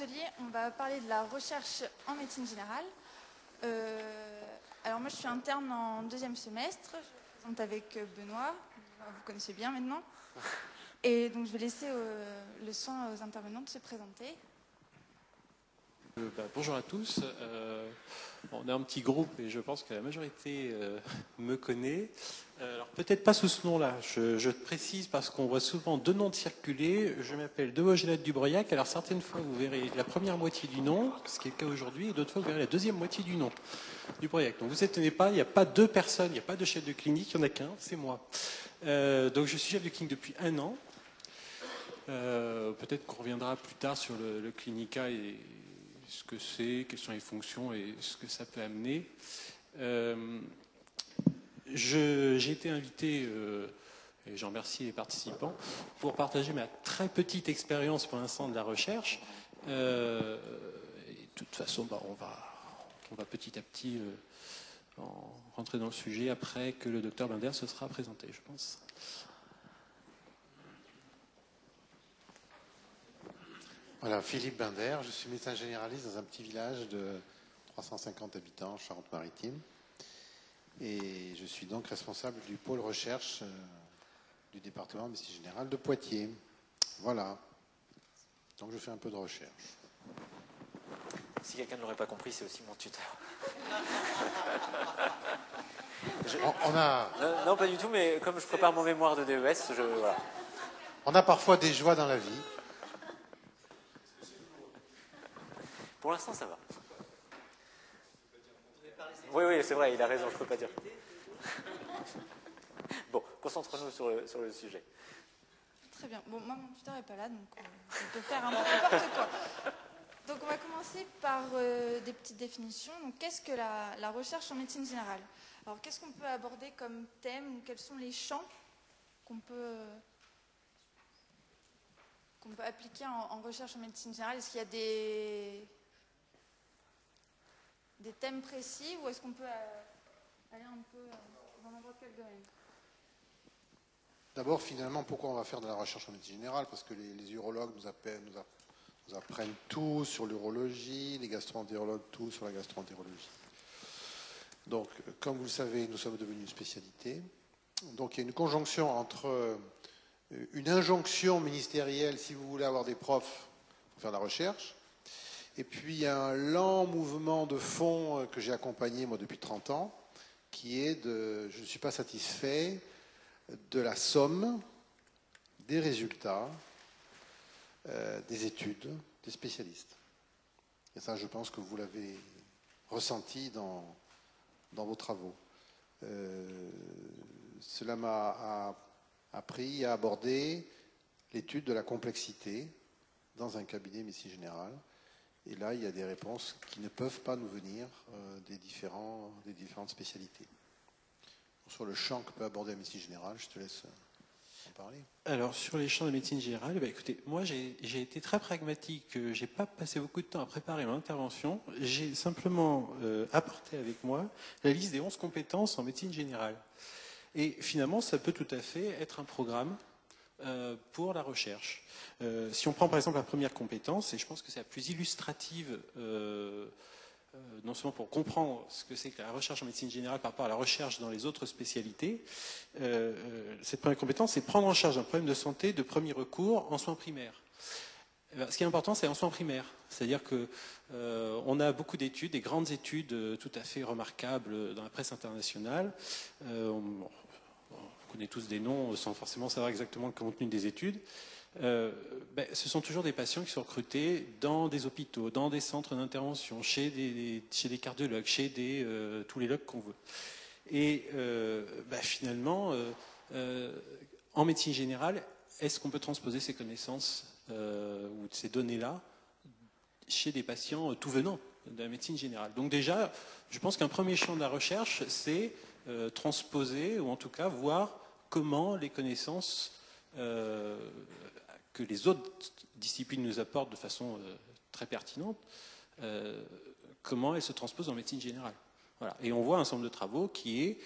atelier, on va parler de la recherche en médecine générale. Alors moi, je suis interne en 2e semestre. Je présente avec Benoît, vous connaissez bien maintenant. Et donc, je vais laisser le soin aux intervenants de se présenter. Bonjour à tous. On est un petit groupe et je pense que la majorité me connaît. Alors peut-être pas sous ce nom-là. Je précise parce qu'on voit souvent deux noms de circuler. Je m'appelle Devogenette Dubroyac. Alors certaines fois vous verrez la première moitié du nom, ce qui est le cas aujourd'hui, et d'autres fois vous verrez la deuxième moitié du nom, Dubroyac. Donc vous étonnez pas, il n'y a pas deux personnes, il n'y a pas de chef de clinique, il n'y en a qu'un, c'est moi. Donc je suis chef de clinique depuis 1 an. Peut-être qu'on reviendra plus tard sur le clinica et ce que c'est, quelles sont les fonctions et ce que ça peut amener. J'ai été invité, et j'en remercie les participants, pour partager ma très petite expérience pour l'instant de la recherche. Et de toute façon, on va petit à petit rentrer dans le sujet après que le docteur Binder se sera présenté, je pense. Voilà, Philippe Binder, je suis médecin généraliste dans un petit village de 350 habitants, Charente-Maritime. Et je suis donc responsable du pôle recherche du département de médecine générale de Poitiers. Voilà. Donc je fais un peu de recherche. Si quelqu'un ne l'aurait pas compris, c'est aussi mon tuteur. Non, pas du tout, mais comme je prépare mon mémoire de DES, voilà. On a parfois des joies dans la vie. Pour l'instant, ça va. Oui, c'est vrai, il a raison, je ne peux pas dire. Bon, concentrons-nous sur le sujet. Très bien. Bon, moi, mon tuteur n'est pas là, donc on peut faire un peu n'importe quoi. Donc, on va commencer par des petites définitions. Donc, qu'est-ce que la recherche en médecine générale? Alors, qu'est-ce qu'on peut aborder comme thème ou quels sont les champs qu'on peut appliquer en recherche en médecine générale? Est-ce qu'il y a des thèmes précis ou est-ce qu'on peut aller un peu dans n'importe quel domaine? D'abord, finalement, pourquoi on va faire de la recherche en médecine générale? Parce que les urologues nous apprennent tout sur l'urologie, les gastro-entérologues tout sur la gastro-entérologie. Donc, comme vous le savez, nous sommes devenus une spécialité. Donc, il y a une conjonction entre une injonction ministérielle, si vous voulez avoir des profs pour faire de la recherche, et puis un lent mouvement de fond que j'ai accompagné moi depuis 30 ans, qui est je ne suis pas satisfait de la somme des résultats des études des spécialistes. Et ça, je pense que vous l'avez ressenti dans vos travaux. Cela m'a appris à aborder l'étude de la complexité dans un cabinet de médecine générale. Et là, il y a des réponses qui ne peuvent pas nous venir des différentes spécialités. Sur le champ que peut aborder la médecine générale, je te laisse en parler. Alors, sur les champs de médecine générale, écoutez, moi j'ai été très pragmatique, je n'ai pas passé beaucoup de temps à préparer mon intervention, j'ai simplement apporté avec moi la liste des 11 compétences en médecine générale. Et finalement, ça peut tout à fait être un programme pour la recherche. Si on prend par exemple la première compétence, et je pense que c'est la plus illustrative, non seulement pour comprendre ce que c'est que la recherche en médecine générale par rapport à la recherche dans les autres spécialités, cette première compétence, c'est prendre en charge un problème de santé de premier recours en soins primaires. Ce qui est important, c'est en soins primaires. C'est-à-dire qu'on a beaucoup d'études, des grandes études tout à fait remarquables dans la presse internationale. On connaît tous des noms sans forcément savoir exactement le contenu des études. Ce sont toujours des patients qui sont recrutés dans des hôpitaux, dans des centres d'intervention, chez des cardiologues, chez tous les logs qu'on veut. Et finalement, en médecine générale, est-ce qu'on peut transposer ces connaissances ou ces données-là chez des patients tout venant de la médecine générale? Donc déjà, je pense qu'un premier champ de la recherche, c'est transposer, ou en tout cas voir comment les connaissances que les autres disciplines nous apportent de façon très pertinente, comment elles se transposent en médecine générale. Voilà. Et on voit un ensemble de travaux qui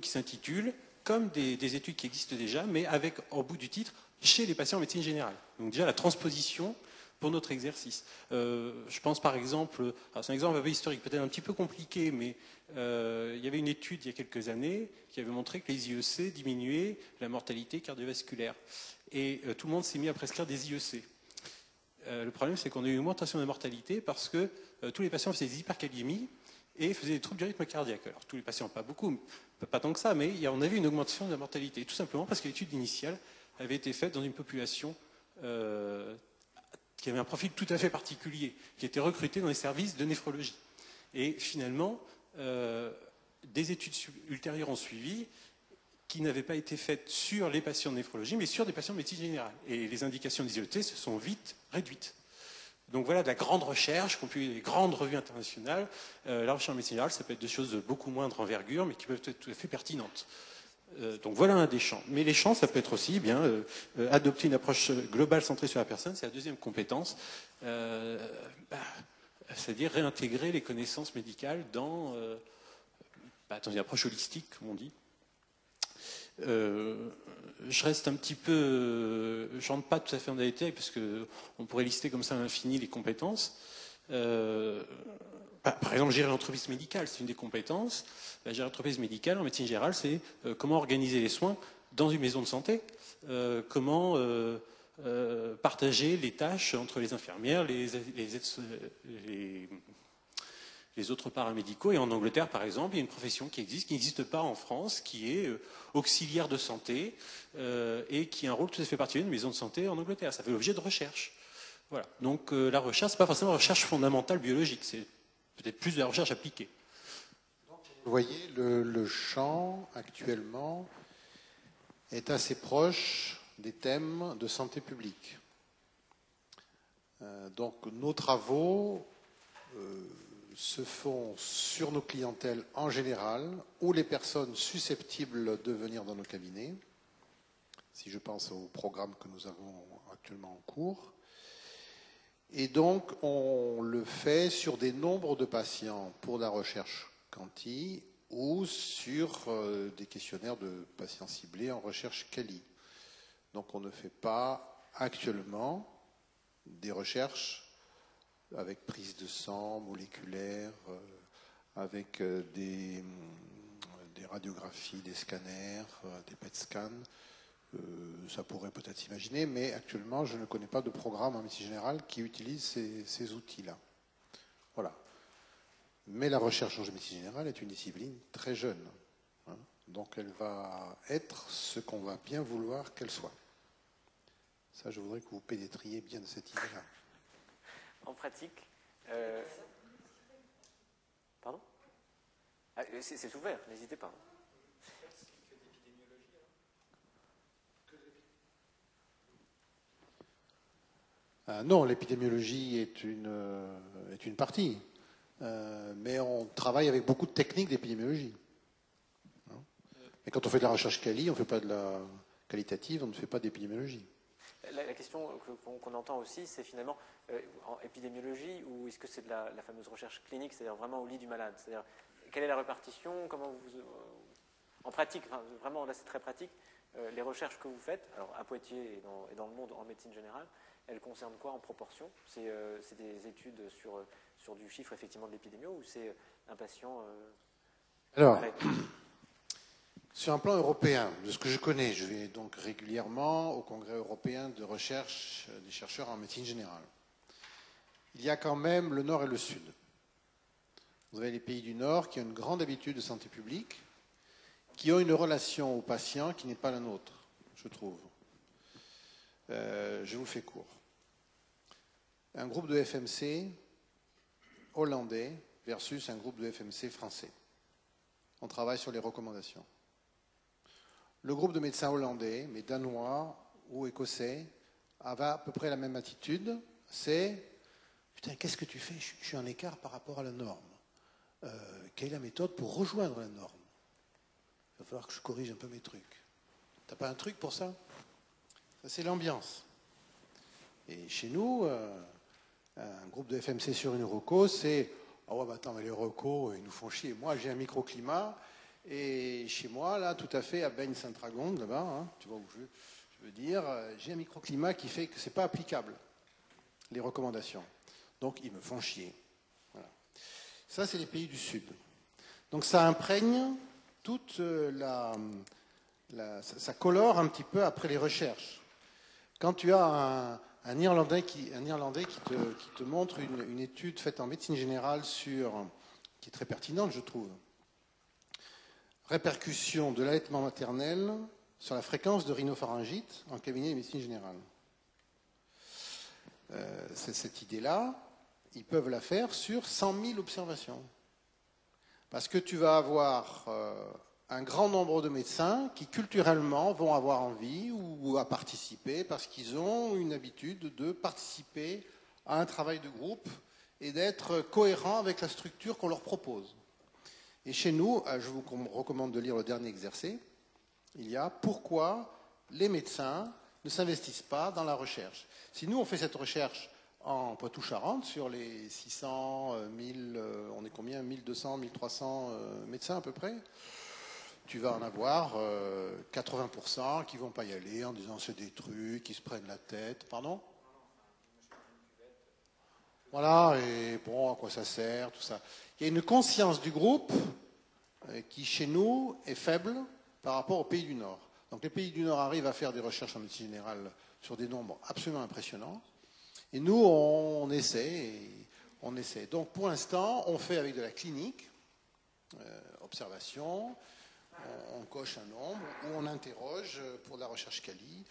s'intitulent comme des études qui existent déjà, mais avec, au bout du titre, chez les patients en médecine générale. Donc déjà, la transposition pour notre exercice. Je pense par exemple, c'est un exemple un peu historique, peut-être un petit peu compliqué, mais il y avait une étude il y a quelques années qui avait montré que les IEC diminuaient la mortalité cardiovasculaire. Et tout le monde s'est mis à prescrire des IEC. Le problème, c'est qu'on a eu une augmentation de la mortalité parce que tous les patients faisaient des hyperkaliémies et faisaient des troubles du rythme cardiaque. Alors, tous les patients, pas beaucoup, pas tant que ça, mais on avait une augmentation de la mortalité, tout simplement parce que l'étude initiale avait été faite dans une population qui avait un profil tout à fait particulier, qui était recrutée dans les services de néphrologie. Et finalement, des études ultérieures ont suivi qui n'avaient pas été faites sur les patients de néphrologie, mais sur des patients de médecine générale. Et les indications des IET se sont vite réduites. Donc voilà de la grande recherche, des grandes revues internationales. La recherche en médecine générale, ça peut être des choses de beaucoup moindre envergure, mais qui peuvent être tout à fait pertinentes. Donc voilà un des champs. Mais les champs, ça peut être aussi adopter une approche globale centrée sur la personne, c'est la deuxième compétence, c'est-à-dire réintégrer les connaissances médicales dans une approche holistique, comme on dit. Je reste un petit peu, je rentre pas tout à fait en détail parce qu'on pourrait lister comme ça à l'infini les compétences. Par exemple, gérer l'entreprise médicale, c'est une des compétences. Gérer l'entreprise médicale en médecine générale, c'est comment organiser les soins dans une maison de santé, comment partager les tâches entre les infirmières, les autres paramédicaux. Et en Angleterre, par exemple, il y a une profession qui existe, qui n'existe pas en France, qui est auxiliaire de santé et qui a un rôle tout à fait particulier d'une maison de santé en Angleterre. Ça fait l'objet de recherche. Voilà. Donc la recherche, ce n'est pas forcément la recherche fondamentale biologique, c'est peut-être plus de la recherche appliquée. Vous voyez, le champ actuellement est assez proche des thèmes de santé publique. Donc nos travaux se font sur nos clientèles en général ou les personnes susceptibles de venir dans nos cabinets, si je pense au programme que nous avons actuellement en cours. Et donc, on le fait sur des nombres de patients pour la recherche quanti ou sur des questionnaires de patients ciblés en recherche quali. Donc, on ne fait pas actuellement des recherches avec prise de sang moléculaire, avec des radiographies, des scanners, des PET scans. Ça pourrait peut-être s'imaginer, mais actuellement, je ne connais pas de programme en médecine générale qui utilise ces outils-là. Voilà. Mais la recherche en médecine générale est une discipline très jeune. Hein, donc, elle va être ce qu'on va bien vouloir qu'elle soit. Ça, je voudrais que vous pénétriez bien de cette idée-là. En pratique, pardon ? C'est ouvert, n'hésitez pas. Non, l'épidémiologie est une partie, mais on travaille avec beaucoup de techniques d'épidémiologie. Et quand on fait de la recherche quali, on ne fait pas de la qualitative, on ne fait pas d'épidémiologie. La question qu'on entend aussi, c'est finalement en épidémiologie, ou est-ce que c'est de la fameuse recherche clinique, c'est-à-dire vraiment au lit du malade, c'est-à-dire quelle est la répartition, comment vous, en pratique, enfin, vraiment là c'est très pratique, les recherches que vous faites, alors à Poitiers et dans le monde en médecine générale, elles concernent quoi en proportion? C'est des études sur du chiffre effectivement de l'épidémio ou c'est un patient Alors, sur un plan européen, de ce que je connais, je vais donc régulièrement au Congrès européen de recherche des chercheurs en médecine générale. Il y a quand même le Nord et le Sud. Vous avez les pays du Nord qui ont une grande habitude de santé publique, qui ont une relation aux patients qui n'est pas la nôtre, je trouve. Je vous fais court. Un groupe de FMC hollandais versus un groupe de FMC français. On travaille sur les recommandations. Le groupe de médecins hollandais, mais danois ou écossais, avait à peu près la même attitude. C'est « Putain, qu'est-ce que tu fais? Je suis en écart par rapport à la norme. Quelle est la méthode pour rejoindre la norme? Il va falloir que je corrige un peu mes trucs. T'as pas un truc pour ça? » Ça, c'est l'ambiance. Et chez nous, un groupe de FMC sur une reco, c'est « Ah ouais, bah attends, mais les recos, ils nous font chier. Moi, j'ai un microclimat. Et chez moi, là, tout à fait, à Baigne-Saint-Ragonde, là-bas, hein, tu vois où je veux dire, j'ai un microclimat qui fait que ce n'est pas applicable. les recommandations. Donc, ils me font chier. Voilà. Ça, c'est les pays du Sud. Donc, ça imprègne toute ça colore un petit peu après les recherches. Quand tu as un Irlandais qui te montre une étude faite en médecine générale qui est très pertinente, je trouve. Répercussion de l'allaitement maternel sur la fréquence de rhinopharyngite en cabinet de médecine générale. C'est cette idée-là, ils peuvent la faire sur 100 000 observations. Parce que tu vas avoir un grand nombre de médecins qui culturellement vont avoir envie ou à participer parce qu'ils ont une habitude de participer à un travail de groupe et d'être cohérents avec la structure qu'on leur propose. Et chez nous, je vous recommande de lire le dernier exercice, il y a pourquoi les médecins ne s'investissent pas dans la recherche. Si nous on fait cette recherche en Poitou-Charentes, sur les 600, 1000, on est combien 1200, 1300 médecins à peu près, tu vas en avoir 80% qui ne vont pas y aller en disant c'est des trucs, qui se prennent la tête. Pardon ? Voilà, et bon, à quoi ça sert, tout ça. Il y a une conscience du groupe qui, chez nous, est faible par rapport aux pays du Nord. Donc les pays du Nord arrivent à faire des recherches en médecine générale sur des nombres absolument impressionnants. Et nous, on essaie. Donc pour l'instant, on fait avec de la clinique, observation, on coche un nombre, ou on interroge pour de la recherche quali,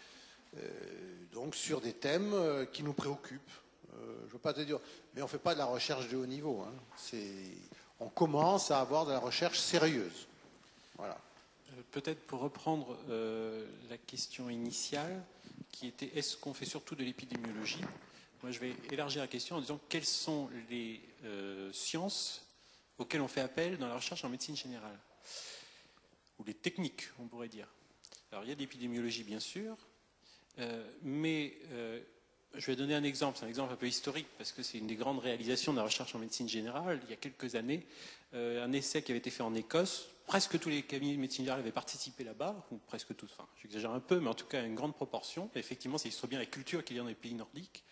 donc sur des thèmes qui nous préoccupent. Je ne veux pas te dire, mais on ne fait pas de la recherche de haut niveau. Hein. On commence à avoir de la recherche sérieuse. Voilà. Peut-être pour reprendre la question initiale, qui était est-ce qu'on fait surtout de l'épidémiologie ? Moi, je vais élargir la question en disant quelles sont les sciences auxquelles on fait appel dans la recherche en médecine générale ? Ou les techniques, on pourrait dire. Alors, il y a de l'épidémiologie, bien sûr, mais je vais donner un exemple. C'est un exemple un peu historique, parce que c'est une des grandes réalisations de la recherche en médecine générale. Il y a quelques années, un essai qui avait été fait en Écosse. Presque tous les cabinets de médecine générale avaient participé là-bas, ou presque tous, enfin, j'exagère un peu, mais en tout cas une grande proportion. Et effectivement, ça illustre bien la culture qu'il y a dans les pays nordiques.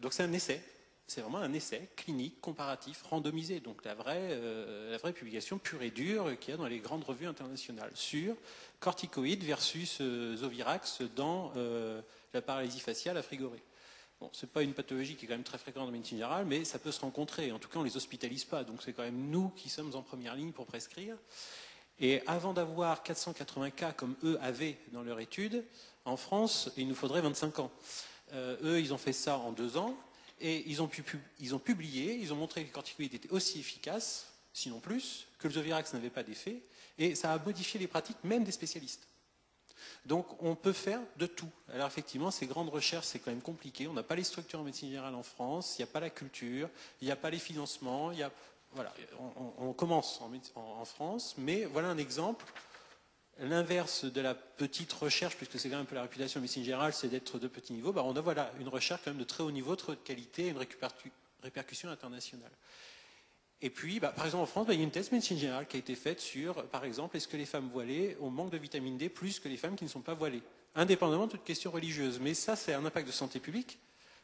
Donc c'est un essai. C'est vraiment un essai clinique, comparatif, randomisé, donc la vraie publication pure et dure qu'il y a dans les grandes revues internationales sur corticoïdes versus Zovirax dans la paralysie faciale à frigorée. Bon, ce n'est pas une pathologie qui est quand même très fréquente en médecine générale, mais ça peut se rencontrer. En tout cas, on ne les hospitalise pas, donc c'est quand même nous qui sommes en première ligne pour prescrire. Et avant d'avoir 480 cas comme eux avaient dans leur étude, en France, il nous faudrait 25 ans. Eux, ils ont fait ça en 2 ans. Et ils ont publié, ils ont montré que les corticoïdes étaient aussi efficaces, sinon plus, que le Zovirax n'avait pas d'effet, et ça a modifié les pratiques même des spécialistes. Donc on peut faire de tout. Alors effectivement, ces grandes recherches, c'est quand même compliqué. On n'a pas les structures en médecine générale en France, il n'y a pas la culture, il n'y a pas les financements. Voilà, on commence en France, mais voilà un exemple. L'inverse de la petite recherche, puisque c'est quand même un peu la réputation de médecine générale, c'est d'être de petit niveau, on a voilà, une recherche quand même de très haut niveau, très haute qualité, une répercussion internationale. Et puis, par exemple, en France, il y a une thèse médecine générale qui a été faite sur, par exemple, est-ce que les femmes voilées ont manque de vitamine D plus que les femmes qui ne sont pas voilées, indépendamment de toute question religieuse. Mais ça, c'est un impact de santé publique.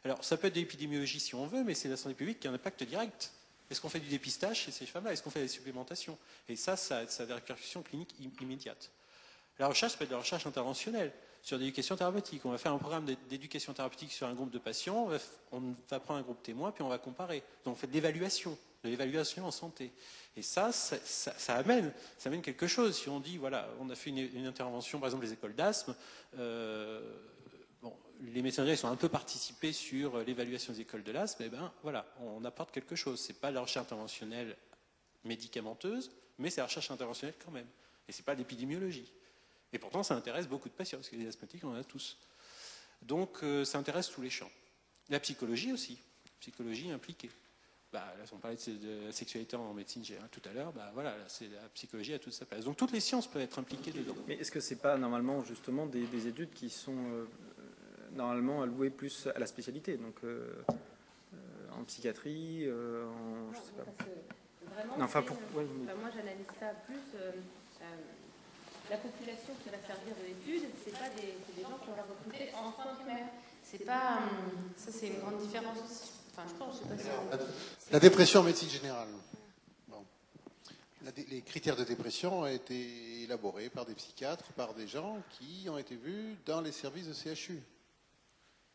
Alors, ça peut être de l'épidémiologie si on veut, mais c'est la santé publique qui a un impact direct. Est-ce qu'on fait du dépistage chez ces femmes-là? Est-ce qu'on fait des supplémentations? Et ça a des répercussions cliniques immédiates. La recherche peut être de la recherche interventionnelle sur l'éducation thérapeutique. On va faire un programme d'éducation thérapeutique sur un groupe de patients, on va prendre un groupe témoin, puis on va comparer. Donc on fait de l'évaluation en santé. Et ça amène quelque chose. Si on dit, voilà, on a fait une intervention, par exemple les écoles d'asthme, les médecins ils ont un peu participé sur l'évaluation des écoles de l'asthme, et voilà, on apporte quelque chose. C'est pas de la recherche interventionnelle médicamenteuse, mais c'est la recherche interventionnelle quand même. Et c'est pas de l'épidémiologie. Et pourtant, ça intéresse beaucoup de patients, parce que les asthmatiques, on en a tous. Donc, ça intéresse tous les champs. La psychologie aussi, psychologie impliquée. Là, on parlait de la sexualité en médecine générale tout à l'heure, voilà, la psychologie a toute sa place. Donc, toutes les sciences peuvent être impliquées dedans. Mais est-ce que ce n'est pas normalement, justement, des études qui sont normalement allouées plus à la spécialité, donc en psychiatrie, je sais pas. Vraiment, non, enfin, moi, j'analyse ça plus... la population qui va servir de l'étude, c'est des gens qu'on va recruter en soins primaires. c'est pas. Ça, c'est une grande différence aussi. Enfin, je pense, je sais pas si. La dépression en médecine générale. Bon. Les critères de dépression ont été élaborés par des psychiatres, par des gens qui ont été vus dans les services de CHU.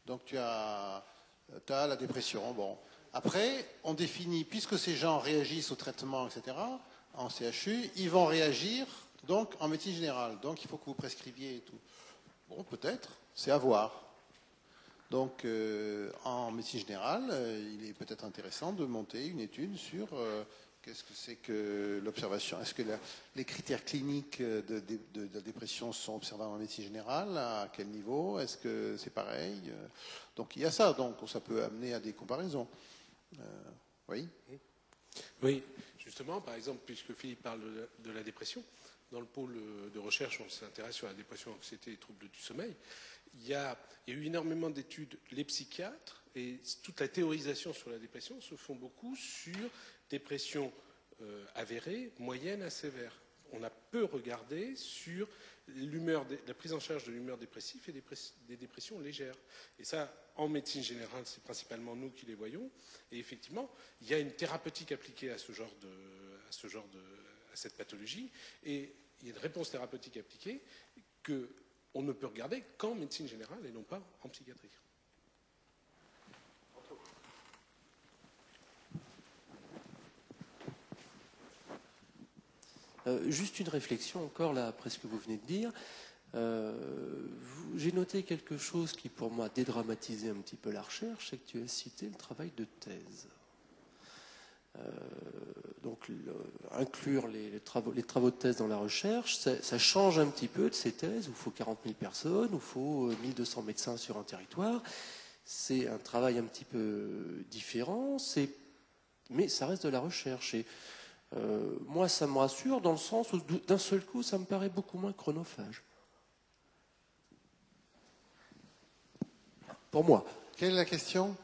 Donc tu as la dépression. Bon. Après, on définit, puisque ces gens réagissent au traitement, etc., en CHU, ils vont réagir donc en médecine générale. Donc il faut que vous prescriviez et tout. Bon, peut-être, c'est à voir. Donc, en médecine générale, il est peut-être intéressant de monter une étude sur qu'est-ce que c'est que l'observation. Est-ce que les critères cliniques de la dépression sont observables en médecine générale? À quel niveau? Est-ce que c'est pareil? Donc, il y a ça. Donc, ça peut amener à des comparaisons. Oui. Oui, justement, par exemple, puisque Philippe parle de la dépression, dans le pôle de recherche, on s'intéresse sur la dépression, l'anxiété et troubles du sommeil. Il y a eu énormément d'études. Les psychiatres et toute la théorisation sur la dépression se font beaucoup sur dépression avérée, moyenne à sévère. On a peu regardé sur la prise en charge de l'humeur dépressive et des dépressions légères. Et ça, en médecine générale, c'est principalement nous qui les voyons. Et effectivement, il y a une thérapeutique appliquée à cette pathologie, et il y a une réponse thérapeutique appliquée qu'on ne peut regarder qu'en médecine générale et non pas en psychiatrie. Juste une réflexion encore là, après ce que vous venez de dire. J'ai noté quelque chose qui pour moi a dédramatisé un petit peu la recherche, c'est que tu as cité le travail de thèse. Donc inclure les travaux de thèse dans la recherche, ça change un petit peu de ces thèses où il faut 40 000 personnes, où il faut 1200 médecins sur un territoire. C'est un travail un petit peu différent, mais ça reste de la recherche. Et moi, ça me rassure dans le sens où d'un seul coup, ça me paraît beaucoup moins chronophage. Pour moi. Quelle est la question?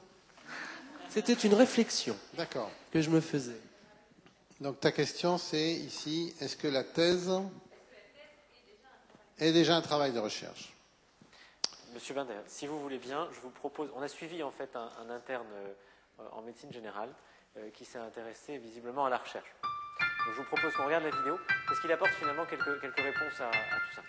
C'était une réflexion que je me faisais. Donc ta question, c'est ici, est-ce que la thèse est déjà un travail de recherche? Monsieur Binder, si vous voulez bien, je vous propose, on a suivi en fait un interne en médecine générale qui s'est intéressé visiblement à la recherche. Donc je vous propose qu'on regarde la vidéo, parce qu'il apporte finalement quelques réponses à tout ça.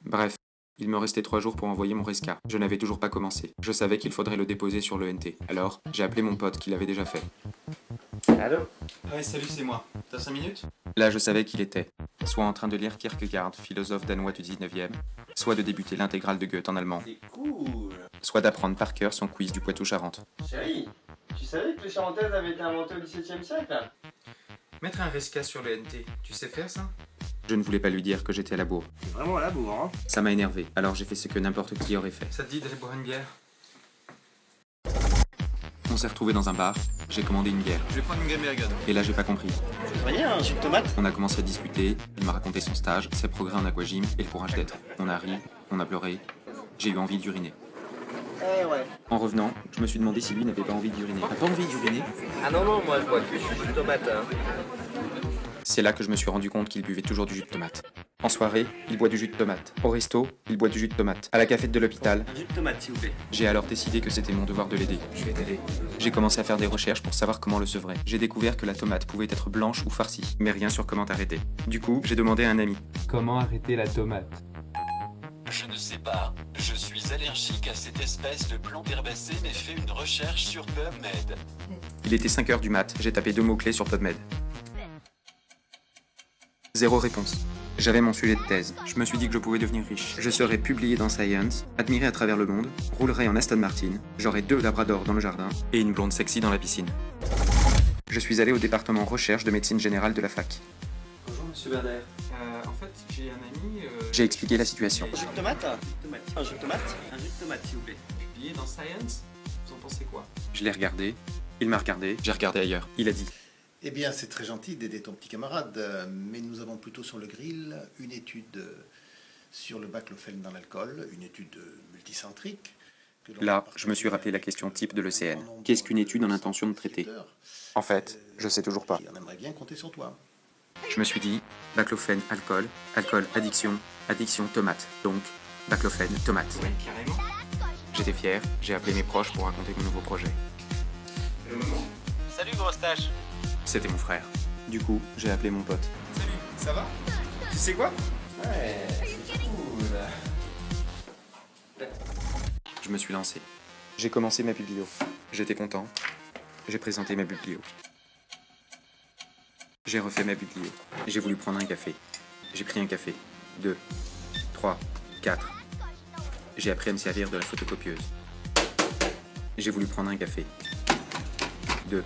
Bref, il me restait 3 jours pour envoyer mon resca. Je n'avais toujours pas commencé. Je savais qu'il faudrait le déposer sur l'ENT. Alors, j'ai appelé mon pote qui l'avait déjà fait. Allô? Ouais, salut, c'est moi. T'as 5 minutes? Là, je savais qu'il était soit en train de lire Kierkegaard, philosophe danois du 19e, soit de débuter l'intégrale de Goethe en allemand, C'est cool. soit d'apprendre par cœur son quiz du Poitou-Charentes. Chérie, tu savais que les charentaises avaient été inventées au XVIIe siècle? Mettre un resca sur le NT, tu sais faire ça? Je ne voulais pas lui dire que j'étais à la bourre. C'est vraiment à la bourre, hein? Ça m'a énervé, alors j'ai fait ce que n'importe qui aurait fait. Ça te dit d'aller boire une bière? On s'est retrouvés dans un bar, j'ai commandé une bière. Je vais prendre une Gamergade. Et là, j'ai pas compris. Tu voyais un jus de tomate? On a commencé à discuter, il m'a raconté son stage, ses progrès en aquagym et le courage d'être. On a ri, on a pleuré, j'ai eu envie d'uriner. Eh ouais. En revenant, je me suis demandé si lui n'avait pas envie d'uriner. T'as pas envie d'uriner? Ah non, moi je bois que du jus de tomate. Hein. C'est là que je me suis rendu compte qu'il buvait toujours du jus de tomate. En soirée, il boit du jus de tomate. Au resto, il boit du jus de tomate. À la cafette de l'hôpital, Un jus de tomate, s'il vous plaît. j'ai alors décidé que c'était mon devoir de l'aider. Je vais t'aider. J'ai commencé à faire des recherches pour savoir comment le sevrer. J'ai découvert que la tomate pouvait être blanche ou farcie, mais rien sur comment arrêter. Du coup, j'ai demandé à un ami. Comment arrêter la tomate? Je ne sais pas. Je suis allergique à cette espèce de plante herbacée mais fais une recherche sur PubMed. Il était 5h du mat, j'ai tapé 2 mots-clés sur PubMed. 0 réponse. J'avais mon sujet de thèse. Je me suis dit que je pouvais devenir riche. Je serais publié dans Science, admiré à travers le monde, roulerais en Aston Martin, j'aurais 2 labradors dans le jardin et une blonde sexy dans la piscine. Je suis allé au département recherche de médecine générale de la fac. Bonjour, monsieur Berder. En fait, j'ai un ami... J'ai expliqué la situation. Un jus de tomate? Un jus de tomate? Un jus de tomate, s'il vous plaît. Publié dans Science? Vous en pensez quoi? Je l'ai regardé, il m'a regardé, j'ai regardé ailleurs. Il a dit: eh bien, c'est très gentil d'aider ton petit camarade, mais nous avons plutôt sur le grill une étude sur le baclofen dans l'alcool, une étude multicentrique. Là, je me suis rappelé la question type de l'ECN. Qu'est-ce qu'une étude en intention de traiter? En fait, je sais toujours pas. On aimerait bien compter sur toi. Je me suis dit, baclofène, alcool, alcool, addiction, addiction, tomate. Donc, baclofène, tomate. Ouais, carrément. J'étais fier, j'ai appelé mes proches pour raconter mon nouveau projet. Salut grosse tâche. C'était mon frère. Du coup, j'ai appelé mon pote. Salut, ça va? Tu sais quoi? Ouais, c'est cool. Je me suis lancé. J'ai commencé ma biblio. J'étais content. J'ai présenté ma biblio. J'ai refait ma biblio. J'ai voulu prendre un café. J'ai pris un café. 2, 3, 4. J'ai appris à me servir de la photocopieuse. J'ai voulu prendre un café. 2,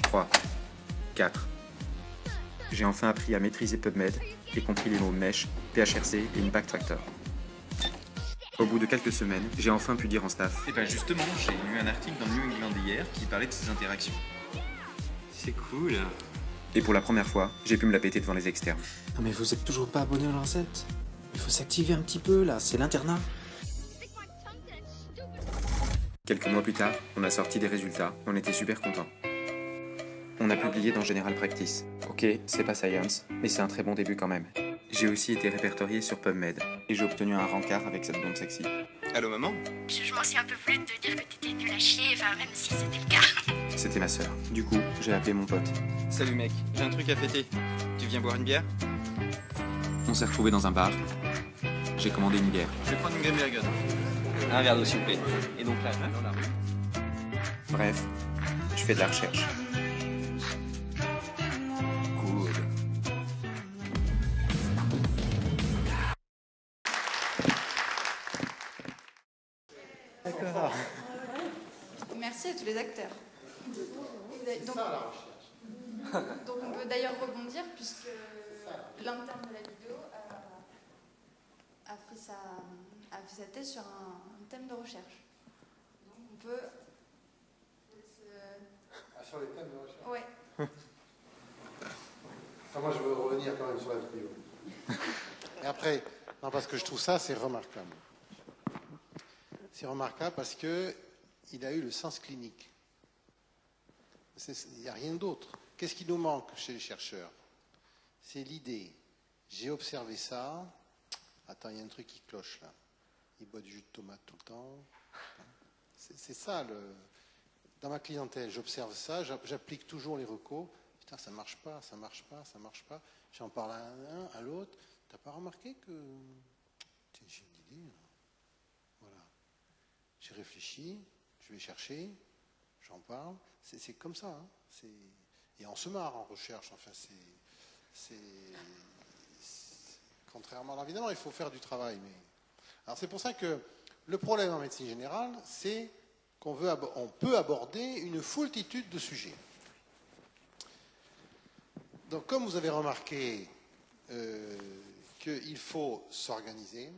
3, 4. J'ai enfin appris à maîtriser PubMed et compris les mots mesh, PHRC et Impact Factor. Au bout de quelques semaines, j'ai enfin pu dire en staff. Et ben justement, j'ai lu un article dans le New England hier qui parlait de ces interactions. C'est cool. Et pour la première fois, j'ai pu me la péter devant les externes. Non mais vous êtes toujours pas abonné à l'Inset. Il faut s'activer un petit peu là, c'est l'internat. Quelques mois plus tard, on a sorti des résultats, on était super contents. On a publié dans General Practice. Ok, c'est pas Science, mais c'est un très bon début quand même. J'ai aussi été répertorié sur PubMed, et j'ai obtenu un rencard avec cette blonde sexy. Allô maman? Je m'en suis un peu voulu de te dire que t'étais nul à chier, enfin même si c'était le cas. C'était ma sœur. Du coup, j'ai appelé mon pote. Salut mec, j'ai un truc à fêter. Tu viens boire une bière? On s'est retrouvés dans un bar. J'ai commandé une bière. Je vais prendre une Grimbergen. Un verre d'eau s'il vous plaît. Et donc là, dans la rue. Bref, je fais de la recherche. Cool. D'accord. Merci à tous les acteurs. Donc on peut d'ailleurs rebondir puisque l'interne de la vidéo a fait sa thèse sur un thème de recherche. Donc on peut... sur les thèmes de recherche. Ouais. Enfin, moi je veux revenir quand même sur la vidéo. Et après, non, parce que je trouve ça c'est remarquable. C'est remarquable parce qu'il a eu le sens clinique. Il n'y a rien d'autre. Qu'est-ce qui nous manque chez les chercheurs? C'est l'idée. J'ai observé ça. Attends, il y a un truc qui cloche là. Il boit du jus de tomate tout le temps. C'est ça. Dans ma clientèle, j'observe ça. J'applique toujours les recos. Putain, ça marche pas, ça marche pas, ça marche pas. J'en parle à un, à l'autre. T'as pas remarqué que... J'ai une idée. Voilà. J'ai réfléchi, je vais chercher, j'en parle. C'est comme ça. Hein. Et on se marre en recherche. Enfin, contrairement, alors évidemment, il faut faire du travail. Mais... Alors c'est pour ça que le problème en médecine générale, c'est qu'on peut aborder une foultitude de sujets. Donc, comme vous avez remarqué qu'il faut s'organiser,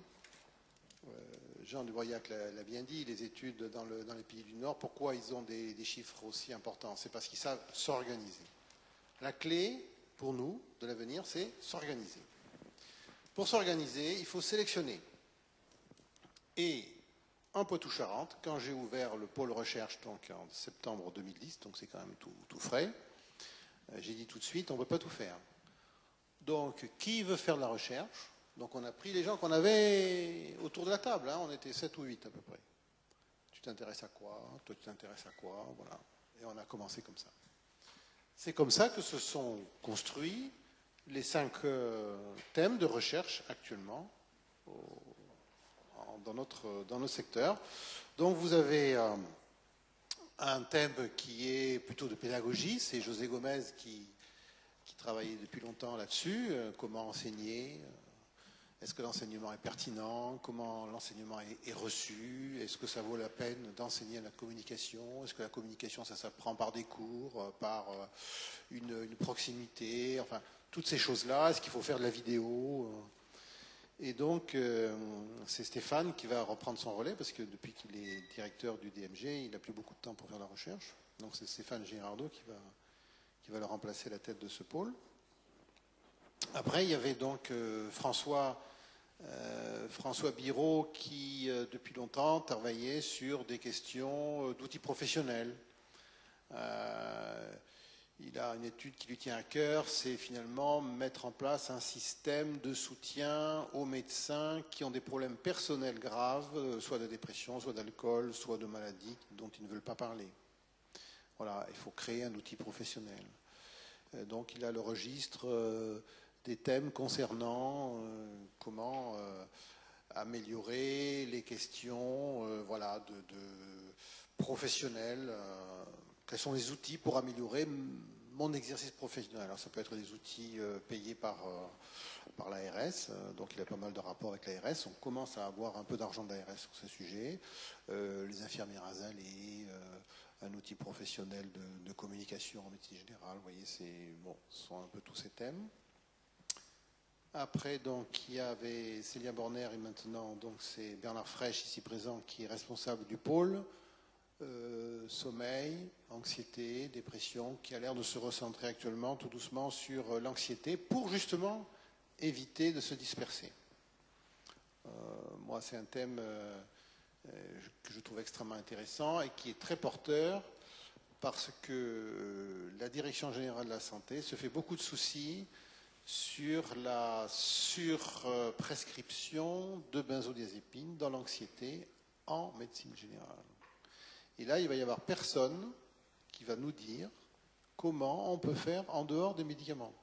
Jean de Boyac l'a bien dit, les études dans les pays du Nord, pourquoi ils ont des chiffres aussi importants? C'est parce qu'ils savent s'organiser. La clé, pour nous, de l'avenir, c'est s'organiser. Pour s'organiser, il faut sélectionner. Et en Poitou-Charentes, quand j'ai ouvert le pôle recherche donc en septembre 2010, donc c'est quand même tout frais, j'ai dit tout de suite, on ne peut pas tout faire. Donc, qui veut faire de la recherche? Donc on a pris les gens qu'on avait autour de la table, hein, on était 7 ou 8 à peu près. Tu t'intéresses à quoi? Toi tu t'intéresses à quoi? Voilà. Et on a commencé comme ça. C'est comme ça que se sont construits les 5 thèmes de recherche actuellement dans notre secteur. Donc vous avez un thème qui est plutôt de pédagogie, c'est José Gomez qui travaillait depuis longtemps là-dessus, comment enseigner. Est-ce que l'enseignement est pertinent? Comment l'enseignement est reçu? Est-ce que ça vaut la peine d'enseigner la communication? Est-ce que la communication, ça s'apprend par des cours, par une proximité? Enfin, toutes ces choses-là. Est-ce qu'il faut faire de la vidéo? Et donc, c'est Stéphane qui va reprendre son relais, parce que depuis qu'il est directeur du DMG, il n'a plus beaucoup de temps pour faire la recherche. Donc, c'est Stéphane Girardot qui va le remplacer à la tête de ce pôle. Après, il y avait donc François Biraud qui, depuis longtemps, travaillait sur des questions d'outils professionnels. il a une étude qui lui tient à cœur, c'est finalement mettre en place un système de soutien aux médecins qui ont des problèmes personnels graves, soit de dépression, soit d'alcool, soit de maladies dont ils ne veulent pas parler. Voilà, il faut créer un outil professionnel. Donc il a le registre des thèmes concernant comment améliorer les questions voilà, de professionnelles. Quels sont les outils pour améliorer mon exercice professionnel? Alors ça peut être des outils payés par l'ARS, donc il a pas mal de rapports avec l'ARS. On commence à avoir un peu d'argent de l'ARS sur ce sujet. Les infirmières azalées, un outil professionnel de communication en médecine générale. Vous voyez, ce sont un peu tous ces thèmes. Après, donc, il y avait Célia Borner et maintenant, donc, c'est Bernard Fraîche, ici présent, qui est responsable du pôle sommeil, anxiété, dépression, qui a l'air de se recentrer actuellement tout doucement sur l'anxiété pour justement éviter de se disperser. Moi, c'est un thème que je trouve extrêmement intéressant et qui est très porteur parce que la Direction générale de la santé se fait beaucoup de soucis sur la surprescription de benzodiazépines dans l'anxiété en médecine générale. Et là, il va y avoir personne qui va nous dire comment on peut faire en dehors des médicaments.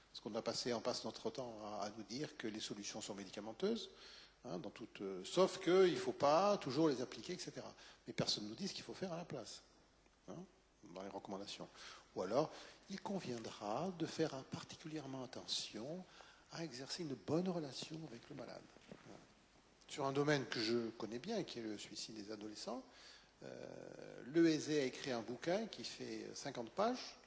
Parce qu'on passe notre temps à nous dire que les solutions sont médicamenteuses, hein, sauf qu'il ne faut pas toujours les appliquer, etc. Mais personne ne nous dit ce qu'il faut faire à la place, hein, dans les recommandations. Ou alors, il conviendra de faire particulièrement attention à exercer une bonne relation avec le malade. Sur un domaine que je connais bien, qui est le suicide des adolescents, l'ESE a écrit un bouquin qui fait 50 pages,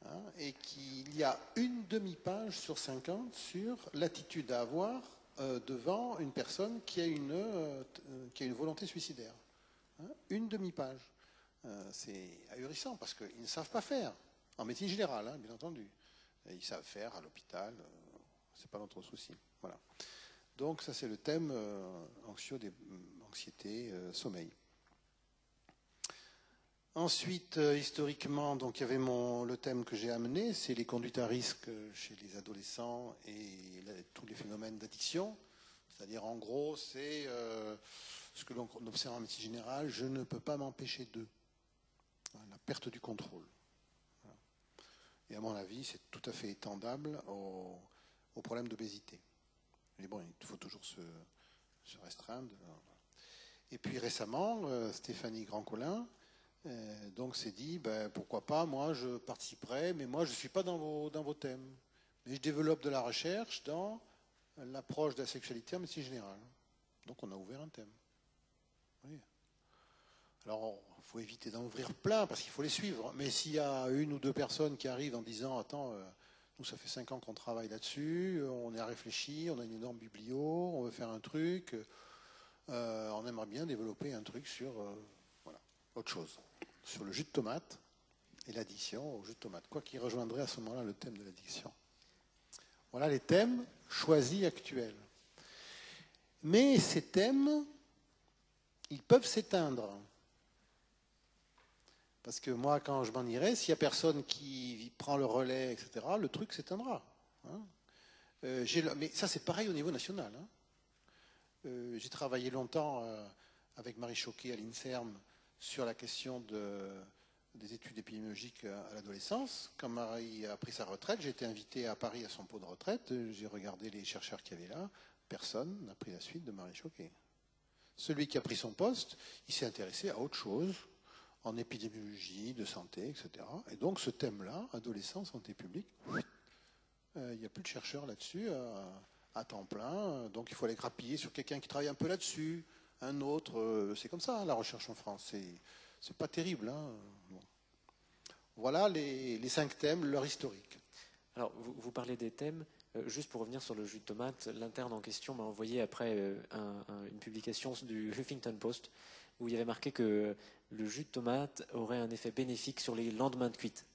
hein, et qu'il y a une demi-page sur 50 sur l'attitude à avoir devant une personne qui a une volonté suicidaire. Hein, une demi-page. C'est ahurissant parce qu'ils ne savent pas faire. En médecine générale, hein, bien entendu. Ils savent faire à l'hôpital, c'est pas notre souci. Voilà. Donc ça c'est le thème anxiété, sommeil. Ensuite, historiquement, donc il y avait le thème que j'ai amené, c'est les conduites à risque chez les adolescents et tous les phénomènes d'addiction. C'est-à-dire, en gros, c'est ce que l'on observe en médecine générale, je ne peux pas m'empêcher d'eux. La perte du contrôle. Voilà. Et à mon avis, c'est tout à fait étendable au problème d'obésité. Mais bon, il faut toujours se restreindre. Et puis récemment, Stéphanie Grandcolin donc s'est dit, pourquoi pas, moi je participerai, mais moi je ne suis pas dans vos thèmes. Mais je développe de la recherche dans l'approche de la sexualité en médecine générale. Donc on a ouvert un thème. Oui. Alors, il faut éviter d'en ouvrir plein parce qu'il faut les suivre. Mais s'il y a une ou deux personnes qui arrivent en disant, attends, nous ça fait 5 ans qu'on travaille là-dessus, on est à réfléchir, on a une énorme biblio, on veut faire un truc, on aimerait bien développer un truc sur autre chose, sur le jus de tomate et l'addiction au jus de tomate, quoi qui rejoindrait à ce moment-là le thème de l'addiction. Voilà les thèmes choisis actuels. Mais ces thèmes, ils peuvent s'éteindre. Parce que moi, quand je m'en irai, s'il n'y a personne qui prend le relais, etc., le truc s'éteindra. Hein. Mais ça, c'est pareil au niveau national. Hein. J'ai travaillé longtemps avec Marie Choquet à l'INSERM sur la question des études épidémiologiques à l'adolescence. Quand Marie a pris sa retraite, j'ai été invité à Paris à son pot de retraite. J'ai regardé les chercheurs qu'il y avait là. Personne n'a pris la suite de Marie Choquet. Celui qui a pris son poste, il s'est intéressé à autre chose, en épidémiologie, de santé, etc. Et donc ce thème-là, adolescence, santé publique, il n'y a plus de chercheurs là-dessus à temps plein. Donc il faut aller grappiller sur quelqu'un qui travaille un peu là-dessus, un autre. C'est comme ça, hein, la recherche en France. C'est pas terrible. Hein. Bon. Voilà les 5 thèmes, leur historique. Alors, vous parlez des thèmes. Juste pour revenir sur le jus de tomate, l'interne en question m'a envoyé après une publication du Huffington Post où il y avait marqué que le jus de tomate aurait un effet bénéfique sur les lendemains de cuite.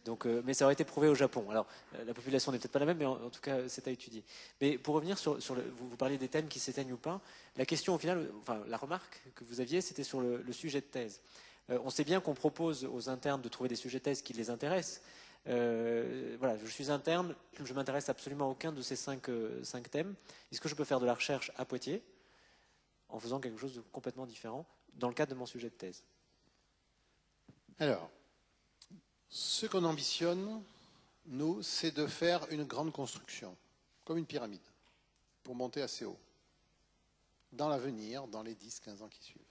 Donc, mais ça aurait été prouvé au Japon. Alors, la population n'est peut-être pas la même, mais en tout cas, c'est à étudier. Mais pour revenir sur vous parlez des thèmes qui s'éteignent ou pas, la question au final, enfin, la remarque que vous aviez, c'était sur le sujet de thèse. On sait bien qu'on propose aux internes de trouver des sujets de thèse qui les intéressent. Voilà, je suis interne, je ne m'intéresse absolument à aucun de ces 5 thèmes. Est-ce que je peux faire de la recherche à Poitiers en faisant quelque chose de complètement différent dans le cadre de mon sujet de thèse? Alors, ce qu'on ambitionne, nous, c'est de faire une grande construction, comme une pyramide, pour monter assez haut, dans l'avenir, dans les 10-15 ans qui suivent.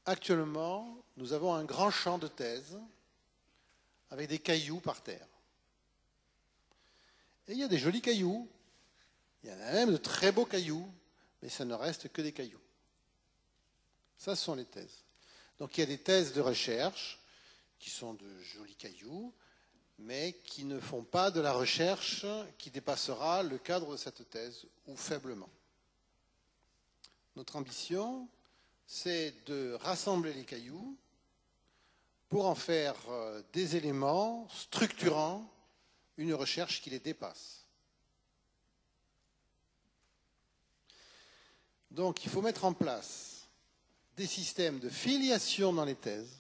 Actuellement, nous avons un grand champ de thèse avec des cailloux par terre. Et il y a des jolis cailloux, il y en a même de très beaux cailloux, mais ça ne reste que des cailloux. Ça, ce sont les thèses. Donc il y a des thèses de recherche qui sont de jolis cailloux, mais qui ne font pas de la recherche qui dépassera le cadre de cette thèse, ou faiblement. Notre ambition, c'est de rassembler les cailloux pour en faire des éléments structurant une recherche qui les dépasse. Donc il faut mettre en place des systèmes de filiation dans les thèses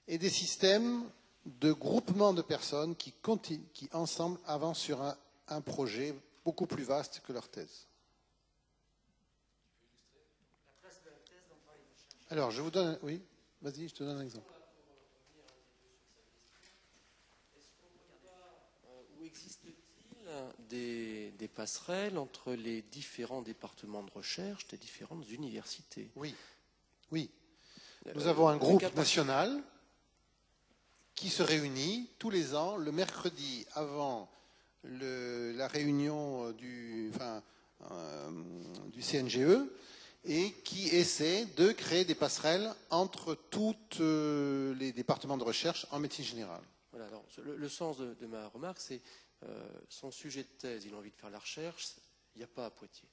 et des systèmes de groupement de personnes qui ensemble avancent sur un projet beaucoup plus vaste que leur thèse. Alors, je vous donne... Oui, vas-y, je te donne un exemple. Où existe-t-il des passerelles entre les différents départements de recherche des différentes universités? Oui, oui. Nous avons un groupe national qui se réunit tous les ans, le mercredi avant la réunion du CNGE, et qui essaie de créer des passerelles entre tous les départements de recherche en médecine générale. Voilà, alors, le sens de ma remarque, c'est son sujet de thèse, il a envie de faire la recherche, il n'y a pas à Poitiers,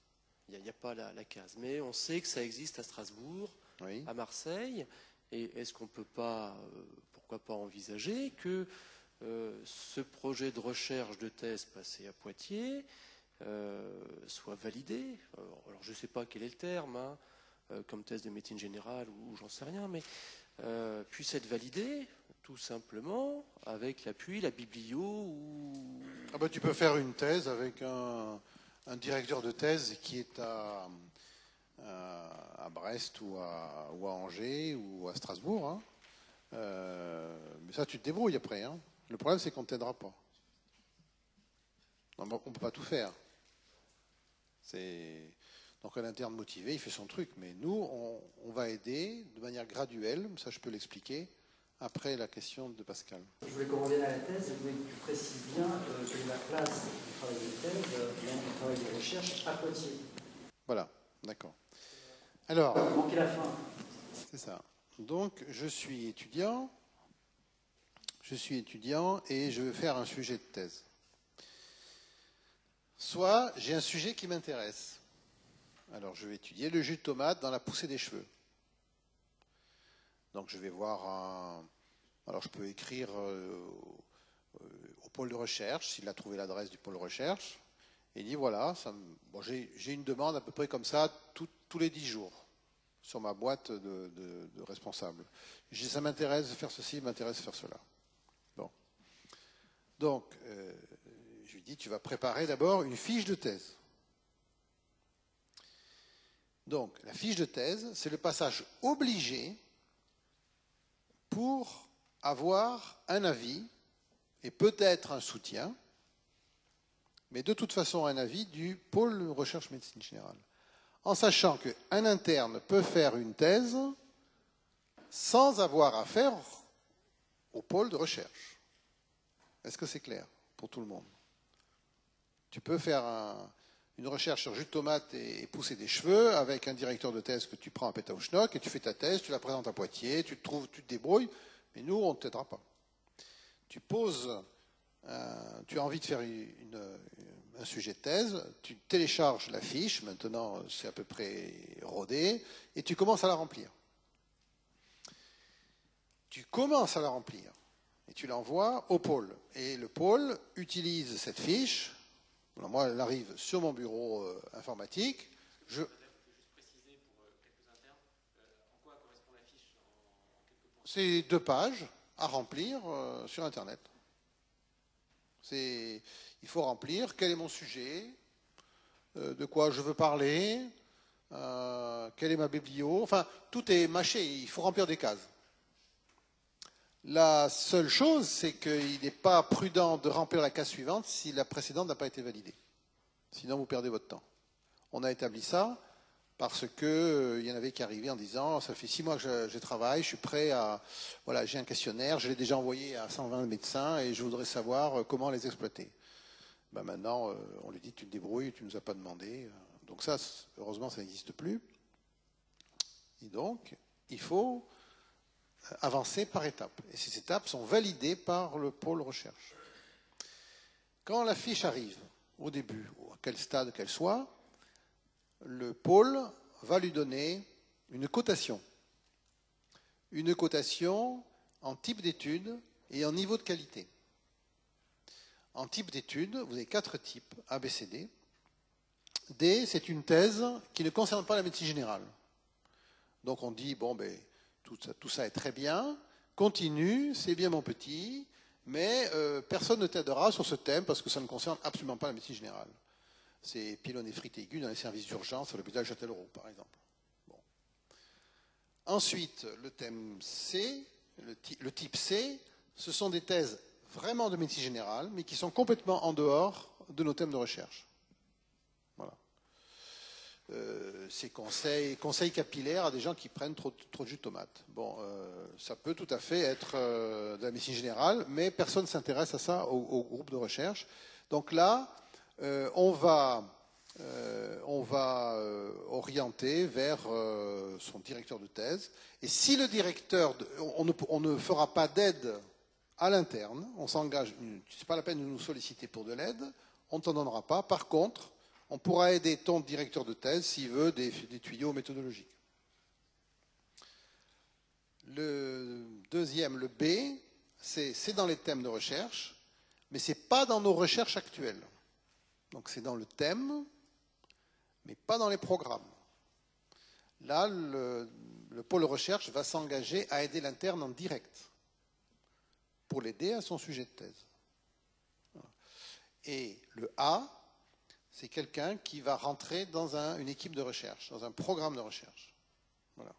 il n'y a pas la case. Mais on sait que ça existe à Strasbourg, oui, à Marseille, et est-ce qu'on ne peut pas, pourquoi pas envisager que ce projet de recherche de thèse passé à Poitiers soit validé, alors je ne sais pas quel est le terme, hein, comme thèse de médecine générale ou j'en sais rien, mais puisse être validé tout simplement avec l'appui, la biblio ou... Ah bah, tu peux faire une thèse avec un directeur de thèse qui est à Brest ou à Angers ou à Strasbourg, hein. Mais ça tu te débrouilles après, hein. Le problème c'est qu'on ne t'aidera pas. On ne peut pas tout faire. Donc un interne motivé, il fait son truc, mais nous, on va aider de manière graduelle, ça je peux l'expliquer, après la question de Pascal. Je voulais qu'on revienne à la thèse, je voulais que tu précises bien quelle est la place du travail de thèse, du travail de recherche à Poitiers. Voilà, d'accord. Alors, il manquait la fin. C'est ça. Donc je suis étudiant et je veux faire un sujet de thèse. Soit j'ai un sujet qui m'intéresse. Alors je vais étudier le jus de tomate dans la poussée des cheveux. Donc je vais voir alors je peux écrire au pôle de recherche, s'il a trouvé l'adresse du pôle de recherche, et il dit voilà, j'ai une demande à peu près comme ça tous les 10 jours sur ma boîte de responsable. Je dis ça m'intéresse de faire ceci, m'intéresse de faire cela. Bon. Donc je lui dis, tu vas préparer d'abord une fiche de thèse. Donc, la fiche de thèse, c'est le passage obligé pour avoir un avis et peut-être un soutien, mais de toute façon un avis du pôle de recherche médecine générale. En sachant qu'un interne peut faire une thèse sans avoir affaire au pôle de recherche. Est-ce que c'est clair pour tout le monde? Tu peux faire une recherche sur jus de tomate et pousser des cheveux avec un directeur de thèse que tu prends à Pétaouchnok et tu fais ta thèse, tu la présentes à Poitiers, tu te débrouilles, mais nous, on ne t'aidera pas. Tu as envie de faire un sujet de thèse, tu télécharges la fiche, maintenant c'est à peu près rodé, et tu commences à la remplir. Tu commences à la remplir et tu l'envoies au pôle. Et le pôle utilise cette fiche. Alors moi, elle arrive sur mon bureau informatique. Juste préciser pour quelques internes en quoi correspond la C'est 2 pages à remplir sur Internet. Il faut remplir quel est mon sujet, de quoi je veux parler, quelle est ma biblio. Enfin, tout est mâché, il faut remplir des cases. La seule chose, c'est qu'il n'est pas prudent de remplir la case suivante si la précédente n'a pas été validée. Sinon, vous perdez votre temps. On a établi ça parce qu'il y en avait qui arrivaient en disant « ça fait 6 mois que je travaille, je suis prêt à... Voilà, j'ai un questionnaire, je l'ai déjà envoyé à 120 médecins et je voudrais savoir comment les exploiter. » Ben maintenant, on lui dit « tu te débrouilles, tu ne nous as pas demandé. » Donc ça, heureusement, ça n'existe plus. Et donc, il faut avancer par étapes. Et ces étapes sont validées par le pôle recherche. Quand la fiche arrive, au début, ou à quel stade qu'elle soit, le pôle va lui donner une cotation. Une cotation en type d'étude et en niveau de qualité. En type d'étude, vous avez 4 types, A, B, C, D. D, c'est une thèse qui ne concerne pas la médecine générale. Donc on dit, bon, ben, tout ça est très bien, continue, c'est bien mon petit, mais personne ne t'aidera sur ce thème parce que ça ne concerne absolument pas la médecine générale. C'est pyélonéphrite aiguë dans les services d'urgence à l'hôpital Châtellerault, par exemple. Bon. Ensuite, le thème C, le type C, ce sont des thèses vraiment de médecine générale, mais qui sont complètement en dehors de nos thèmes de recherche. Voilà. C'est conseils capillaires à des gens qui prennent trop de jus de tomate. Bon, ça peut tout à fait être de la médecine générale, mais personne ne s'intéresse à ça au groupe de recherche. Donc là, on va orienter vers son directeur de thèse. Et si le directeur, on ne fera pas d'aide à l'interne, on s'engage, c'est pas la peine de nous solliciter pour de l'aide, on ne t'en donnera pas. Par contre, on pourra aider ton directeur de thèse s'il veut des tuyaux méthodologiques. Le deuxième, le B, c'est dans les thèmes de recherche, mais ce n'est pas dans nos recherches actuelles. Donc c'est dans le thème, mais pas dans les programmes. Là, le pôle recherche va s'engager à aider l'interne en direct pour l'aider à son sujet de thèse. Et le A, c'est quelqu'un qui va rentrer dans une équipe de recherche, dans un programme de recherche. Voilà.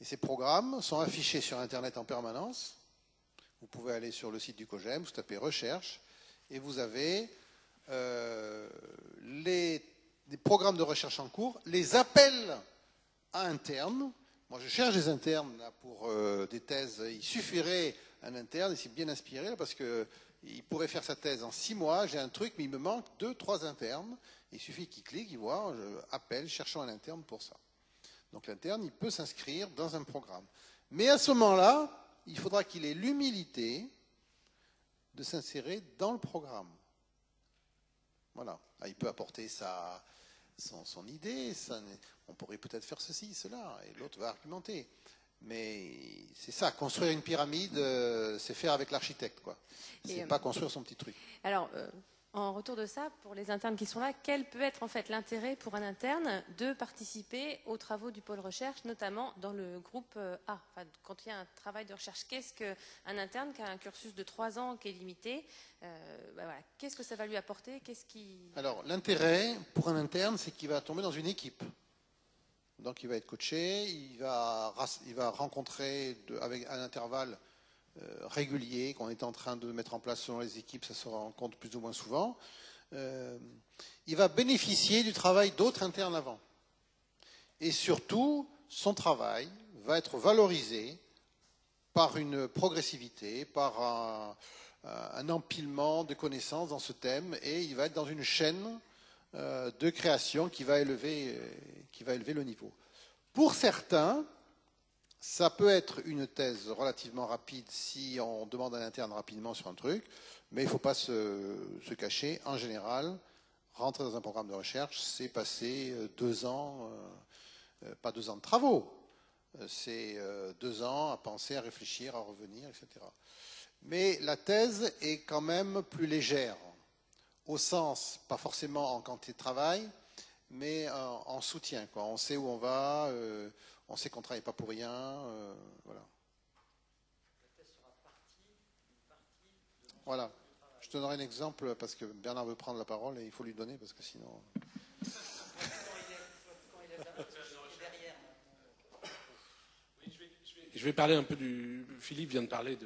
Et ces programmes sont affichés sur Internet en permanence. Vous pouvez aller sur le site du COGEM, vous tapez recherche, et vous avez les programmes de recherche en cours, les appels à internes. Moi, je cherche des internes là, pour des thèses. Il suffirait un interne, il s'est bien inspiré, là, parce qu'il pourrait faire sa thèse en 6 mois. J'ai un truc, mais il me manque 2-3 internes. Il suffit qu'il clique, il voit, je appelle, cherchant un interne pour ça. Donc l'interne, il peut s'inscrire dans un programme. Mais à ce moment-là, il faudra qu'il ait l'humilité de s'insérer dans le programme. Voilà. Il peut apporter son idée, on pourrait peut-être faire ceci, cela, et l'autre va argumenter. Mais c'est ça, construire une pyramide, c'est faire avec l'architecte, quoi. C'est pas construire son petit truc. Alors, en retour de ça, pour les internes qui sont là, quel peut être en fait l'intérêt pour un interne de participer aux travaux du pôle recherche, notamment dans le groupe A, enfin, quand il y a un travail de recherche? Qu'est-ce qu'un interne qui a un cursus de 3 ans qui est limité, voilà, qu'est-ce que ça va lui apporter? Alors, l'intérêt pour un interne, c'est qu'il va tomber dans une équipe. Donc, il va être coaché, il va rencontrer avec un intervalle régulier qu'on est en train de mettre en place selon les équipes, ça se rencontre plus ou moins souvent. Il va bénéficier du travail d'autres internes avant. Et surtout, son travail va être valorisé par une progressivité, par un empilement de connaissances dans ce thème, et il va être dans une chaîne de création qui va élever le niveau. Pour certains, ça peut être une thèse relativement rapide si on demande à un interne rapidement sur un truc, mais il ne faut pas se cacher. En général, rentrer dans un programme de recherche, c'est passer 2 ans, pas 2 ans de travaux, c'est 2 ans à penser, à réfléchir, à revenir, etc. Mais la thèse est quand même plus légère, au sens, pas forcément en quantité de travail, mais en soutien, quoi. On sait où on va, on sait qu'on ne travaille pas pour rien, voilà. Voilà. Je te donnerai un exemple parce que Bernard veut prendre la parole et il faut lui donner parce que sinon... Je vais parler un peu Philippe vient de parler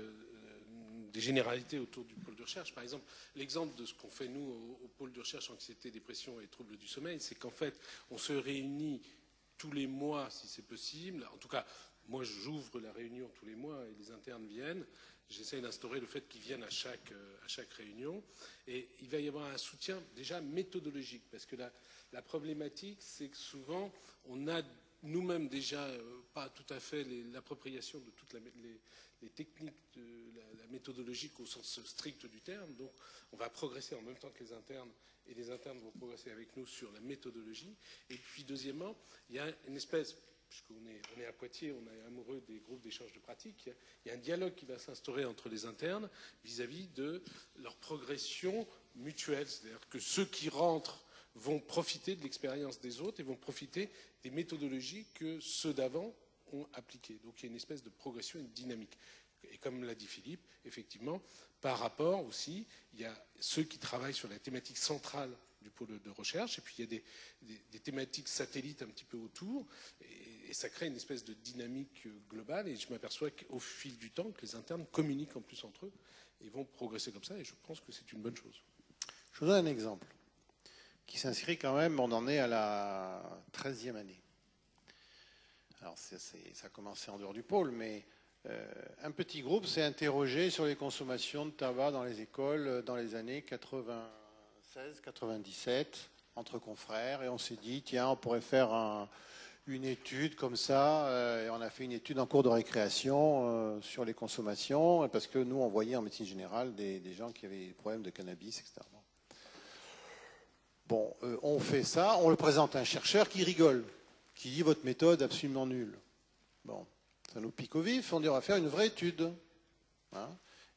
des généralités autour du pôle de recherche. Par exemple, l'exemple de ce qu'on fait nous au pôle de recherche anxiété, dépression et troubles du sommeil, c'est qu'en fait, on se réunit tous les mois si c'est possible. En tout cas, moi j'ouvre la réunion tous les mois et les internes viennent. J'essaie d'instaurer le fait qu'ils viennent à chaque réunion. Et il va y avoir un soutien déjà méthodologique, parce que la problématique, c'est que souvent, on a nous-mêmes déjà pas tout à fait l'appropriation de toutes les techniques de la méthodologique au sens strict du terme. Donc on va progresser en même temps que les internes, et les internes vont progresser avec nous sur la méthodologie. Et puis deuxièmement, il y a une espèce, puisqu'on est à Poitiers, on est amoureux des groupes d'échange de pratiques, il y a un dialogue qui va s'instaurer entre les internes vis-à-vis de leur progression mutuelle. C'est-à-dire que ceux qui rentrent vont profiter de l'expérience des autres et vont profiter des méthodologies que ceux d'avant ont appliquées. Donc il y a une espèce de progression, une dynamique. Et comme l'a dit Philippe, effectivement, par rapport aussi, il y a ceux qui travaillent sur la thématique centrale du pôle de recherche, et puis il y a des thématiques satellites un petit peu autour, et ça crée une espèce de dynamique globale, et je m'aperçois qu'au fil du temps, que les internes communiquent en plus entre eux, et vont progresser comme ça, et je pense que c'est une bonne chose. Je vous donne un exemple qui s'inscrit quand même, on en est à la 13e année. Alors ça a commencé en dehors du pôle, mais un petit groupe s'est interrogé sur les consommations de tabac dans les écoles dans les années 96-97, entre confrères, et on s'est dit, tiens, on pourrait faire une étude comme ça, et on a fait une étude en cours de récréation sur les consommations, parce que nous, on voyait en médecine générale des gens qui avaient des problèmes de cannabis, etc. Bon, on fait ça, on le présente à un chercheur qui rigole, qui dit votre méthode absolument nulle. Bon, ça nous pique au vif, on dit on va faire une vraie étude. Hein,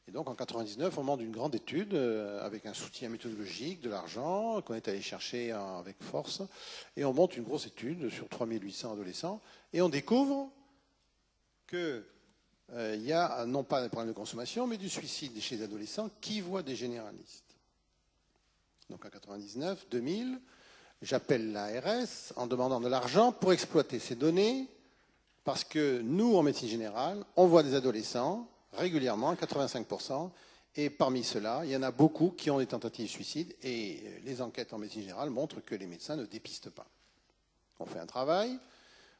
et donc en 99, on demande une grande étude avec un soutien méthodologique, de l'argent qu'on est allé chercher avec force, et on monte une grosse étude sur 3800 adolescents, et on découvre qu'il y a non pas des problèmes de consommation, mais du suicide chez les adolescents qui voient des généralistes. Donc en 99, 2000, j'appelle l'ARS en demandant de l'argent pour exploiter ces données, parce que nous, en médecine générale, on voit des adolescents régulièrement, 85%, et parmi ceux-là, il y en a beaucoup qui ont des tentatives de suicide, et les enquêtes en médecine générale montrent que les médecins ne dépistent pas. On fait un travail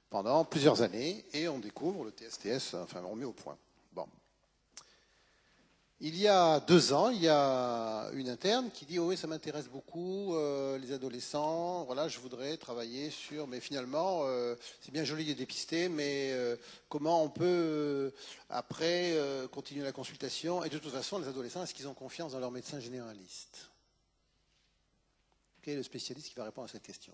pendant plusieurs années, et on découvre le TSTS, enfin on met au point. Bon. Il y a 2 ans, il y a une interne qui dit oh oui, ça m'intéresse beaucoup, les adolescents, voilà, je voudrais travailler sur, mais finalement, c'est bien joli de dépister, mais comment on peut après continuer la consultation? Et de toute façon, les adolescents, est-ce qu'ils ont confiance dans leur médecin généraliste? Quel est le spécialiste qui va répondre à cette question?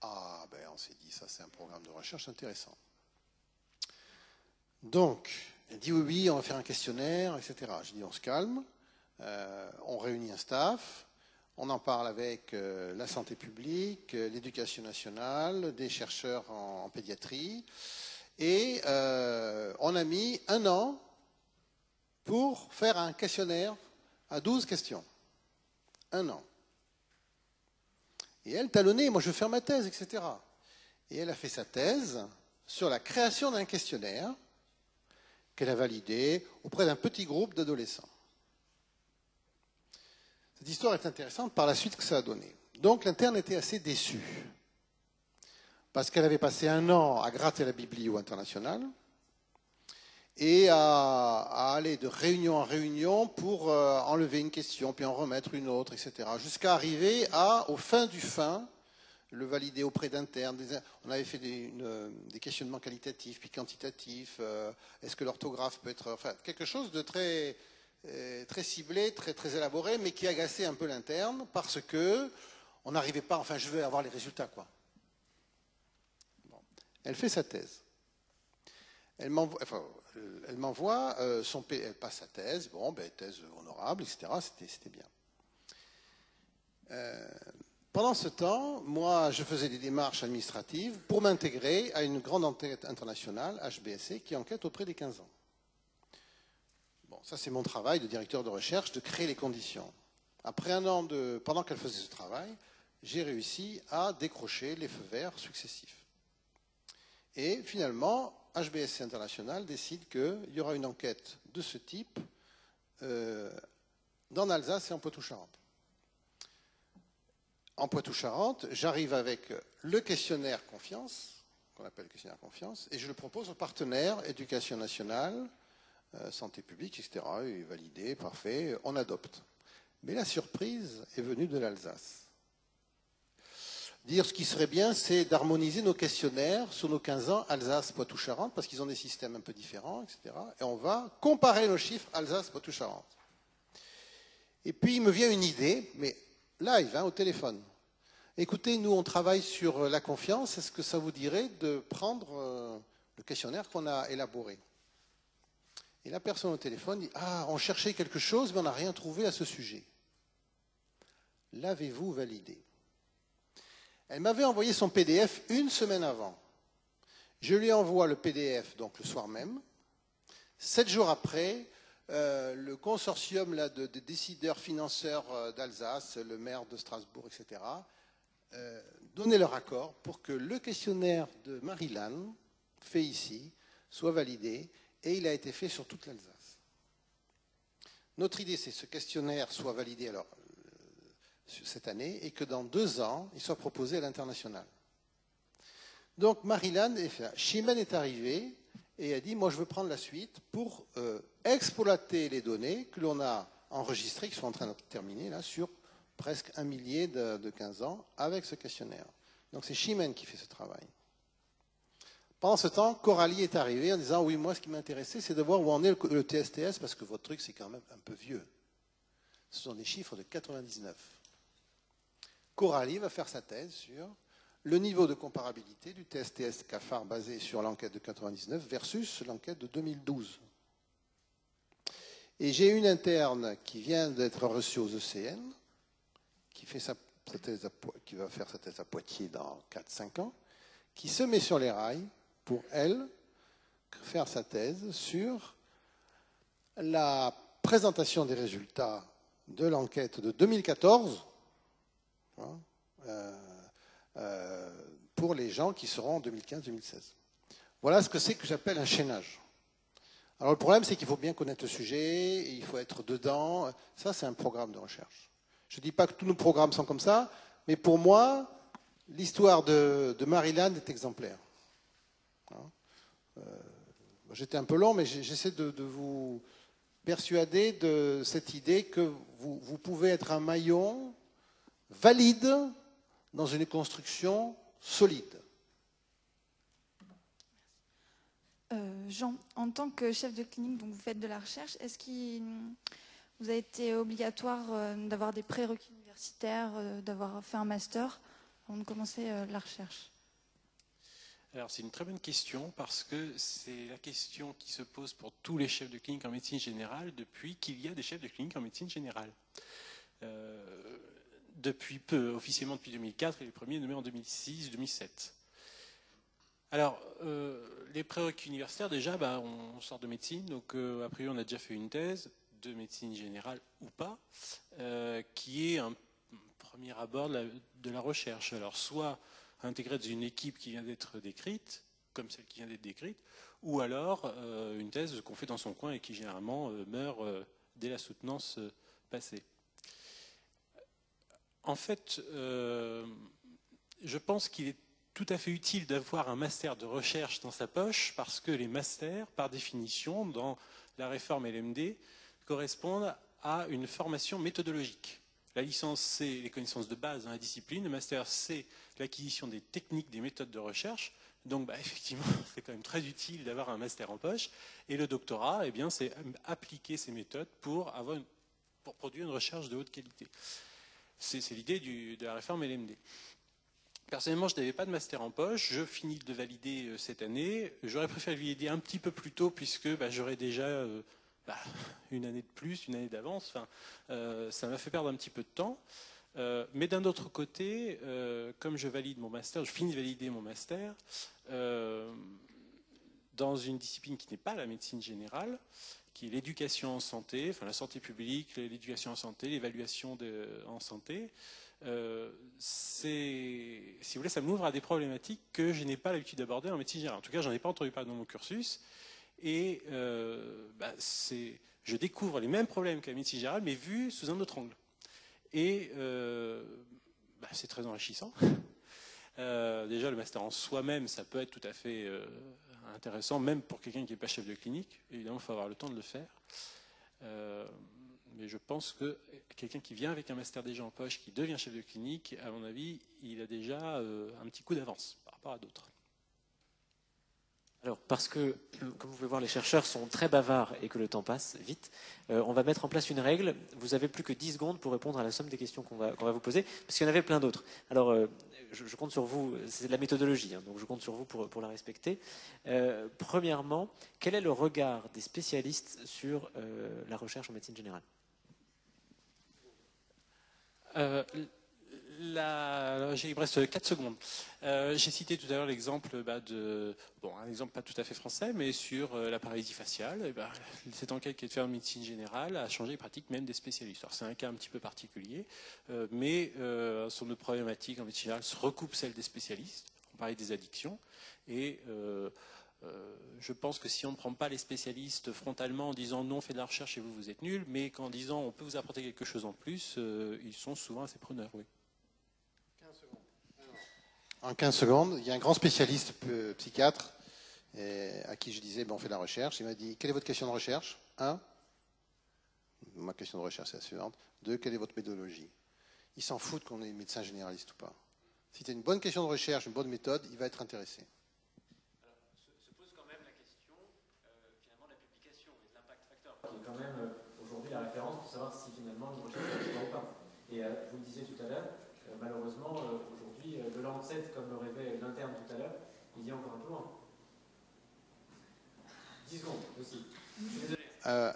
Ah, ben on s'est dit, ça c'est un programme de recherche intéressant. Donc, elle dit oui, on va faire un questionnaire, etc. Je dis on se calme, on réunit un staff, on en parle avec la santé publique, l'éducation nationale, des chercheurs en pédiatrie, et on a mis 1 an pour faire un questionnaire à 12 questions. 1 an. Et elle talonnait, moi je veux faire ma thèse, etc. Et elle a fait sa thèse sur la création d'un questionnaire qu'elle a validé auprès d'un petit groupe d'adolescents. Cette histoire est intéressante par la suite que ça a donné. Donc l'interne était assez déçue, parce qu'elle avait passé 1 an à gratter la biblio internationale et à aller de réunion en réunion pour enlever une question, puis en remettre une autre, etc. Jusqu'à arriver au fin du fin, le valider auprès d'internes. On avait fait des questionnements qualitatifs puis quantitatifs. Est-ce que l'orthographe peut être... Enfin, quelque chose de très, très ciblé, très, très élaboré, mais qui agaçait un peu l'interne parce que on n'arrivait pas... Enfin, je veux avoir les résultats, quoi. Bon. Elle fait sa thèse. Elle m'envoie elle passe sa thèse. Bon, ben, thèse honorable, etc. C'était bien. Pendant ce temps, moi, je faisais des démarches administratives pour m'intégrer à une grande enquête internationale, HBSC, qui enquête auprès des 15 ans. Bon, ça c'est mon travail de directeur de recherche, de créer les conditions. Après un an, pendant qu'elle faisait ce travail, j'ai réussi à décrocher les feux verts successifs. Et finalement, HBSC International décide qu'il y aura une enquête de ce type dans l'Alsace et en Poitou-Charentes. En Poitou-Charentes, j'arrive avec le questionnaire confiance, qu'on appelle le questionnaire confiance, et je le propose aux partenaires, éducation nationale, santé publique, etc. Il est validé, parfait, on adopte. Mais la surprise est venue de l'Alsace. Dire ce qui serait bien, c'est d'harmoniser nos questionnaires sur nos 15 ans Alsace, Poitou-Charentes, parce qu'ils ont des systèmes un peu différents, etc. Et on va comparer nos chiffres Alsace, Poitou-Charentes. Et puis il me vient une idée, mais live, au téléphone. Écoutez, nous on travaille sur la confiance, est-ce que ça vous dirait de prendre le questionnaire qu'on a élaboré? Et la personne au téléphone dit, ah, on cherchait quelque chose, mais on n'a rien trouvé à ce sujet. L'avez-vous validé? Elle m'avait envoyé son PDF une semaine avant. Je lui envoie le PDF donc le soir même. 7 jours après, le consortium là, de décideurs financeurs d'Alsace, le maire de Strasbourg, etc., donnaient leur accord pour que le questionnaire de Marie-Lanne, fait ici, soit validé, et il a été fait sur toute l'Alsace. Notre idée, c'est que ce questionnaire soit validé alors, cette année, et que dans 2 ans, il soit proposé à l'international. Donc Marie-Lanne, Chimène est arrivée, et a dit, moi je veux prendre la suite pour exploiter les données que l'on a enregistrées, qui sont en train de terminer, là, sur presque 1 millier de 15 ans, avec ce questionnaire. Donc c'est Chimène qui fait ce travail. Pendant ce temps, Coralie est arrivée en disant, oui, moi ce qui m'intéressait, c'est de voir où en est le TSTS, parce que votre truc, c'est quand même un peu vieux. Ce sont des chiffres de 99. Coralie va faire sa thèse sur le niveau de comparabilité du TSTS CAFAR basé sur l'enquête de 99 versus l'enquête de 2012. Et j'ai une interne qui vient d'être reçue aux ECN, qui va faire sa thèse à Poitiers dans 4-5 ans, qui se met sur les rails pour, elle, faire sa thèse sur la présentation des résultats de l'enquête de 2014 pour les gens qui seront en 2015-2016. Voilà ce que c'est que j'appelle un chaînage. Alors le problème, c'est qu'il faut bien connaître le sujet, et il faut être dedans. Ça, c'est un programme de recherche. Je ne dis pas que tous nos programmes sont comme ça, mais pour moi, l'histoire de Marie-Lanne est exemplaire. J'étais un peu long, mais j'essaie de vous persuader de cette idée que vous pouvez être un maillon valide dans une construction solide. Jean, en tant que chef de clinique, donc vous faites de la recherche, est-ce qu'il vous a été obligatoire d'avoir des prérequis universitaires, d'avoir fait un master avant de commencer la recherche? Alors c'est une très bonne question parce que c'est la question qui se pose pour tous les chefs de clinique en médecine générale depuis qu'il y a des chefs de clinique en médecine générale. Depuis peu, officiellement depuis 2004, et les premiers nommés en 2006-2007. Alors, les prérequis universitaires, déjà, on sort de médecine, donc a priori on a déjà fait une thèse de médecine générale ou pas, qui est un premier abord de la recherche. Alors, soit intégrée dans une équipe qui vient d'être décrite, comme celle qui vient d'être décrite, ou alors une thèse qu'on fait dans son coin et qui généralement meurt dès la soutenance passée. En fait, je pense qu'il est tout à fait utile d'avoir un master de recherche dans sa poche parce que les masters, par définition, dans la réforme LMD, correspondent à une formation méthodologique. La licence, c'est les connaissances de base dans la discipline. Le master, c'est l'acquisition des techniques, des méthodes de recherche. Donc, effectivement, c'est quand même très utile d'avoir un master en poche. Et le doctorat, eh bien, c'est appliquer ces méthodes pour produire une recherche de haute qualité. C'est l'idée de la réforme LMD. Personnellement, je n'avais pas de master en poche. Je finis de valider cette année. J'aurais préféré le valider un petit peu plus tôt puisque j'aurais déjà une année de plus, une année d'avance. Enfin, ça m'a fait perdre un petit peu de temps. Mais d'un autre côté, comme je valide mon master, je finis de valider mon master dans une discipline qui n'est pas la médecine générale, qui est l'éducation en santé, enfin la santé publique, l'éducation en santé, l'évaluation en santé. Si vous voulez, ça m'ouvre à des problématiques que je n'ai pas l'habitude d'aborder en médecine générale. En tout cas, j'en ai pas entendu parler dans mon cursus. Et je découvre les mêmes problèmes qu'à la médecine générale, mais vus sous un autre angle. Et c'est très enrichissant. Déjà, le master en soi-même, ça peut être tout à fait intéressant, même pour quelqu'un qui n'est pas chef de clinique. Évidemment, il faut avoir le temps de le faire. Mais je pense que quelqu'un qui vient avec un master déjà en poche, qui devient chef de clinique, à mon avis, il a déjà un petit coup d'avance par rapport à d'autres. Alors, parce que, comme vous pouvez voir, les chercheurs sont très bavards et que le temps passe vite, on va mettre en place une règle. Vous avez plus que 10 secondes pour répondre à la somme des questions qu'on va vous poser, parce qu'il y en avait plein d'autres. Alors, je compte sur vous, c'est de la méthodologie, hein, donc je compte sur vous pour la respecter. Premièrement, quel est le regard des spécialistes sur la recherche en médecine générale ? Il me reste 4 secondes. J'ai cité tout à l'heure l'exemple un exemple pas tout à fait français, mais sur la paralysie faciale. Cette enquête qui est faite en médecine générale a changé les pratiques même des spécialistes. Alors c'est un cas un petit peu particulier, mais sur notre problématique en médecine générale se recoupe celle des spécialistes. On parlait des addictions et je pense que si on ne prend pas les spécialistes frontalement en disant non, on fait de la recherche et vous êtes nuls, mais qu'en disant on peut vous apporter quelque chose en plus, ils sont souvent assez preneurs. Oui. En 15 secondes, il y a un grand spécialiste psychiatre à qui je disais on fait de la recherche. Il m'a dit quelle est votre question de recherche ? 1. Ma question de recherche c'est la suivante. 2. Quelle est votre méthodologie ? Il s'en fout qu'on est médecin généraliste ou pas. Si tu as une bonne question de recherche, une bonne méthode, il va être intéressé. Se pose quand même la question finalement de la publication et de l'impact factor, qui est quand même aujourd'hui la référence pour savoir si finalement une recherche est ou pas. Et vous le disiez tout à l'heure, malheureusement aujourd'hui le Lancet, comme le rêvait l'interne tout à l'heure, il y est encore un peu loin. 10 secondes aussi. Je suis désolé.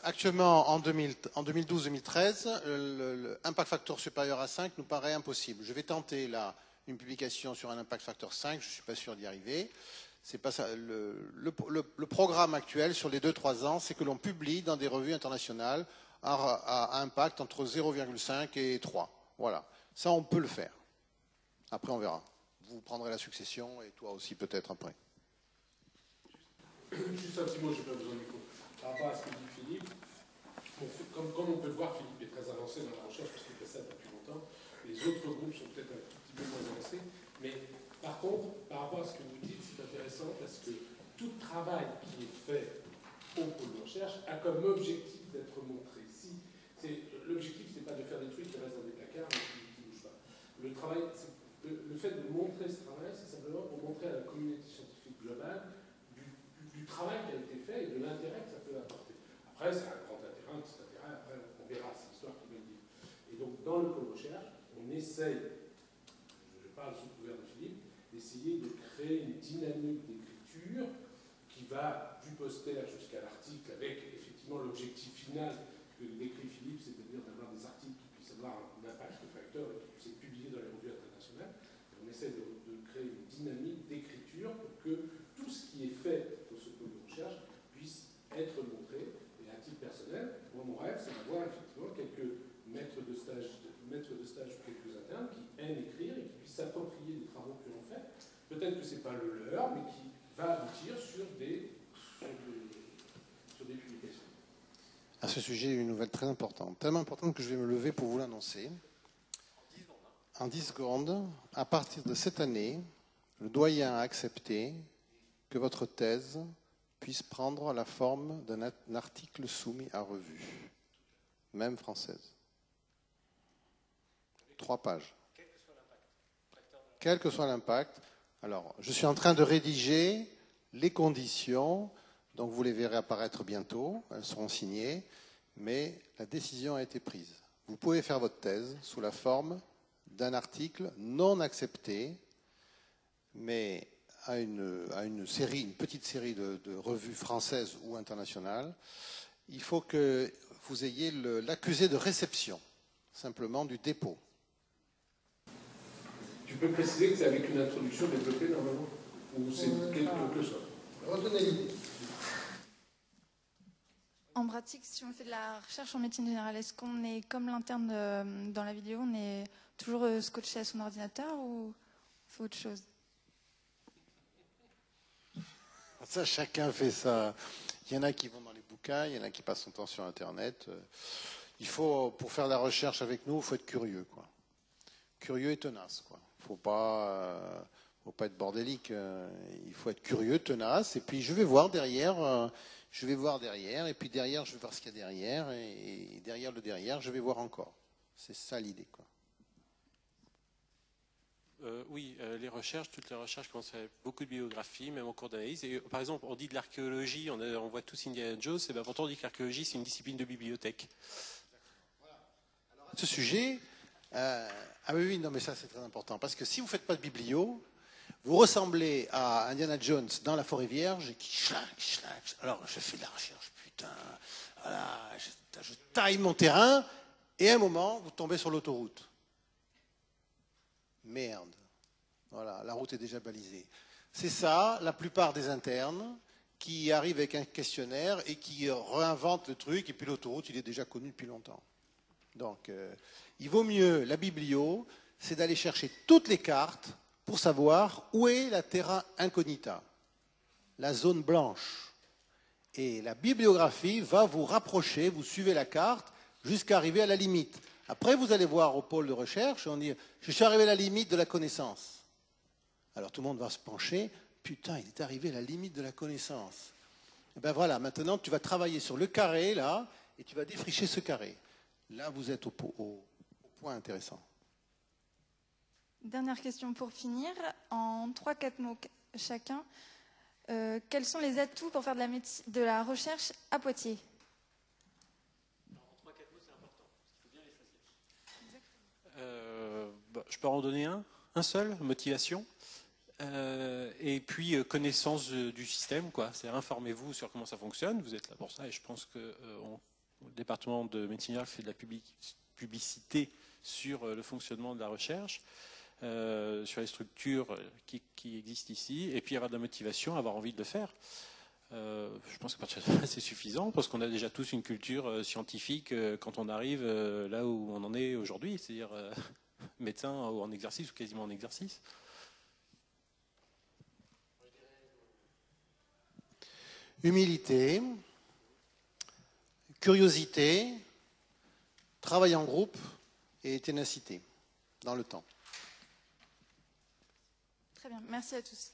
Actuellement, en 2012-2013, le impact factor supérieur à 5 nous paraît impossible. Je vais tenter là une publication sur un impact factor 5, je ne suis pas sûr d'y arriver. C'est pas ça. Le programme actuel sur les 2-3 ans, c'est que l'on publie dans des revues internationales à impact entre 0,5 et 3. Voilà. Ça, on peut le faire. Après, on verra. Vous prendrez la succession et toi aussi peut-être après. Juste un petit mot, je n'ai pas besoin du coup. Par rapport à ce que dit Philippe, comme on peut le voir, Philippe est très avancé dans la recherche parce qu'il fait ça depuis longtemps. Les autres groupes sont peut-être un tout petit peu moins avancés. Mais par contre, par rapport à ce que vous dites, c'est intéressant parce que tout travail qui est fait au pôle de recherche a comme objectif d'être montré. L'objectif, ce n'est pas de faire des trucs qui restent dans des placards mais qui ne bougent pas. Le fait de montrer ce travail, c'est simplement pour montrer à la communauté scientifique globale du travail qui a été fait et de l'intérêt que ça peut apporter. Après, c'est un grand intérêt, un petit intérêt, après on verra, c'est l'histoire qui va le dire. Et donc, dans le pôle recherche, on essaye, je parle sous couvert de Philippe, d'essayer de créer une dynamique d'écriture qui va du poster jusqu'à l'article avec effectivement l'objectif final que décrit Philippe, c'est-à-dire d'avoir des articles qui puissent avoir un impact facteur et qui puissent être publiés dans les revues internationales. Et on essaie de créer une dynamique d'écriture pour que tout ce qui est fait pour ce pôle de recherche puisse être montré. Et à titre personnel, moi, mon rêve, c'est d'avoir effectivement quelques maîtres de stage ou quelques internes qui aiment écrire et qui puissent s'approprier des travaux que l'on fait. Peut-être que ce n'est pas le leur, mais qui va aboutir sur des publications. À ce sujet, une nouvelle très importante, tellement importante que je vais me lever pour vous l'annoncer. En 10 secondes, à partir de cette année, le doyen a accepté que votre thèse puisse prendre la forme d'un article soumis à revue, même française. 3 pages. Quel que soit l'impact. Alors, je suis en train de rédiger les conditions, donc vous les verrez apparaître bientôt, elles seront signées, mais la décision a été prise. Vous pouvez faire votre thèse sous la forme d'un article non accepté, mais à une petite série de revues françaises ou internationales. Il faut que vous ayez l'accusé de réception, simplement du dépôt. Tu peux préciser que c'est avec une introduction développée normalement ? Ou c'est quelque chose ? Retenez l'idée. En en pratique, si on fait de la recherche en médecine générale, est-ce qu'on est comme l'interne dans la vidéo, on est toujours scotché à son ordinateur ou on fait autre chose? Ça, chacun fait ça. Il y en a qui vont dans les bouquins, il y en a qui passent son temps sur Internet. Il faut, pour faire de la recherche avec nous, il faut être curieux, quoi. Curieux et tenace, quoi. Faut pas être bordélique. Il faut être curieux, tenace. Et puis je vais voir derrière. Et puis derrière, je vais voir ce qu'il y a derrière. Et derrière le derrière, je vais voir encore. C'est ça l'idée, quoi. Oui, les recherches, toutes les recherches commencent à faire beaucoup de bibliographies, même en cours d'analyse. Et par exemple, on dit de l'archéologie, on voit tous Indiana Jones, et bien pourtant on dit que l'archéologie, c'est une discipline de bibliothèque. Alors, à ce sujet, ah oui, non, mais ça c'est très important, parce que si vous ne faites pas de biblio, vous ressemblez à Indiana Jones dans la forêt vierge, qui schlac. Alors, je fais de la recherche, putain, voilà, je taille mon terrain, et à un moment, vous tombez sur l'autoroute. Merde. Voilà, la route est déjà balisée. C'est ça, la plupart des internes qui arrivent avec un questionnaire et qui réinventent le truc, et puis l'autoroute, il est déjà connu depuis longtemps. Donc, il vaut mieux, la biblio, c'est d'aller chercher toutes les cartes pour savoir où est la terra incognita, la zone blanche. Et la bibliographie va vous rapprocher, vous suivez la carte jusqu'à arriver à la limite. Après, vous allez voir au pôle de recherche et on dit « Je suis arrivé à la limite de la connaissance ». Alors tout le monde va se pencher « Putain, il est arrivé à la limite de la connaissance ». Et bien voilà, maintenant tu vas travailler sur le carré, là, et tu vas défricher ce carré. Là, vous êtes au point intéressant. Dernière question pour finir. En 3-4 mots chacun, quels sont les atouts pour faire de la recherche à Poitiers? Je peux en donner un seul, motivation, et puis connaissance du système, quoi. C'est informez-vous sur comment ça fonctionne, vous êtes là pour ça, et je pense que le département de médecine générale fait de la publicité sur le fonctionnement de la recherche, sur les structures qui existent ici, et puis avoir de la motivation, avoir envie de le faire. Je pense qu'à partir de là, c'est suffisant, parce qu'on a déjà tous une culture scientifique quand on arrive là où on en est aujourd'hui, c'est-à-dire médecin ou en exercice ou quasiment en exercice. Humilité, curiosité, travail en groupe et ténacité dans le temps. Très bien, merci à tous.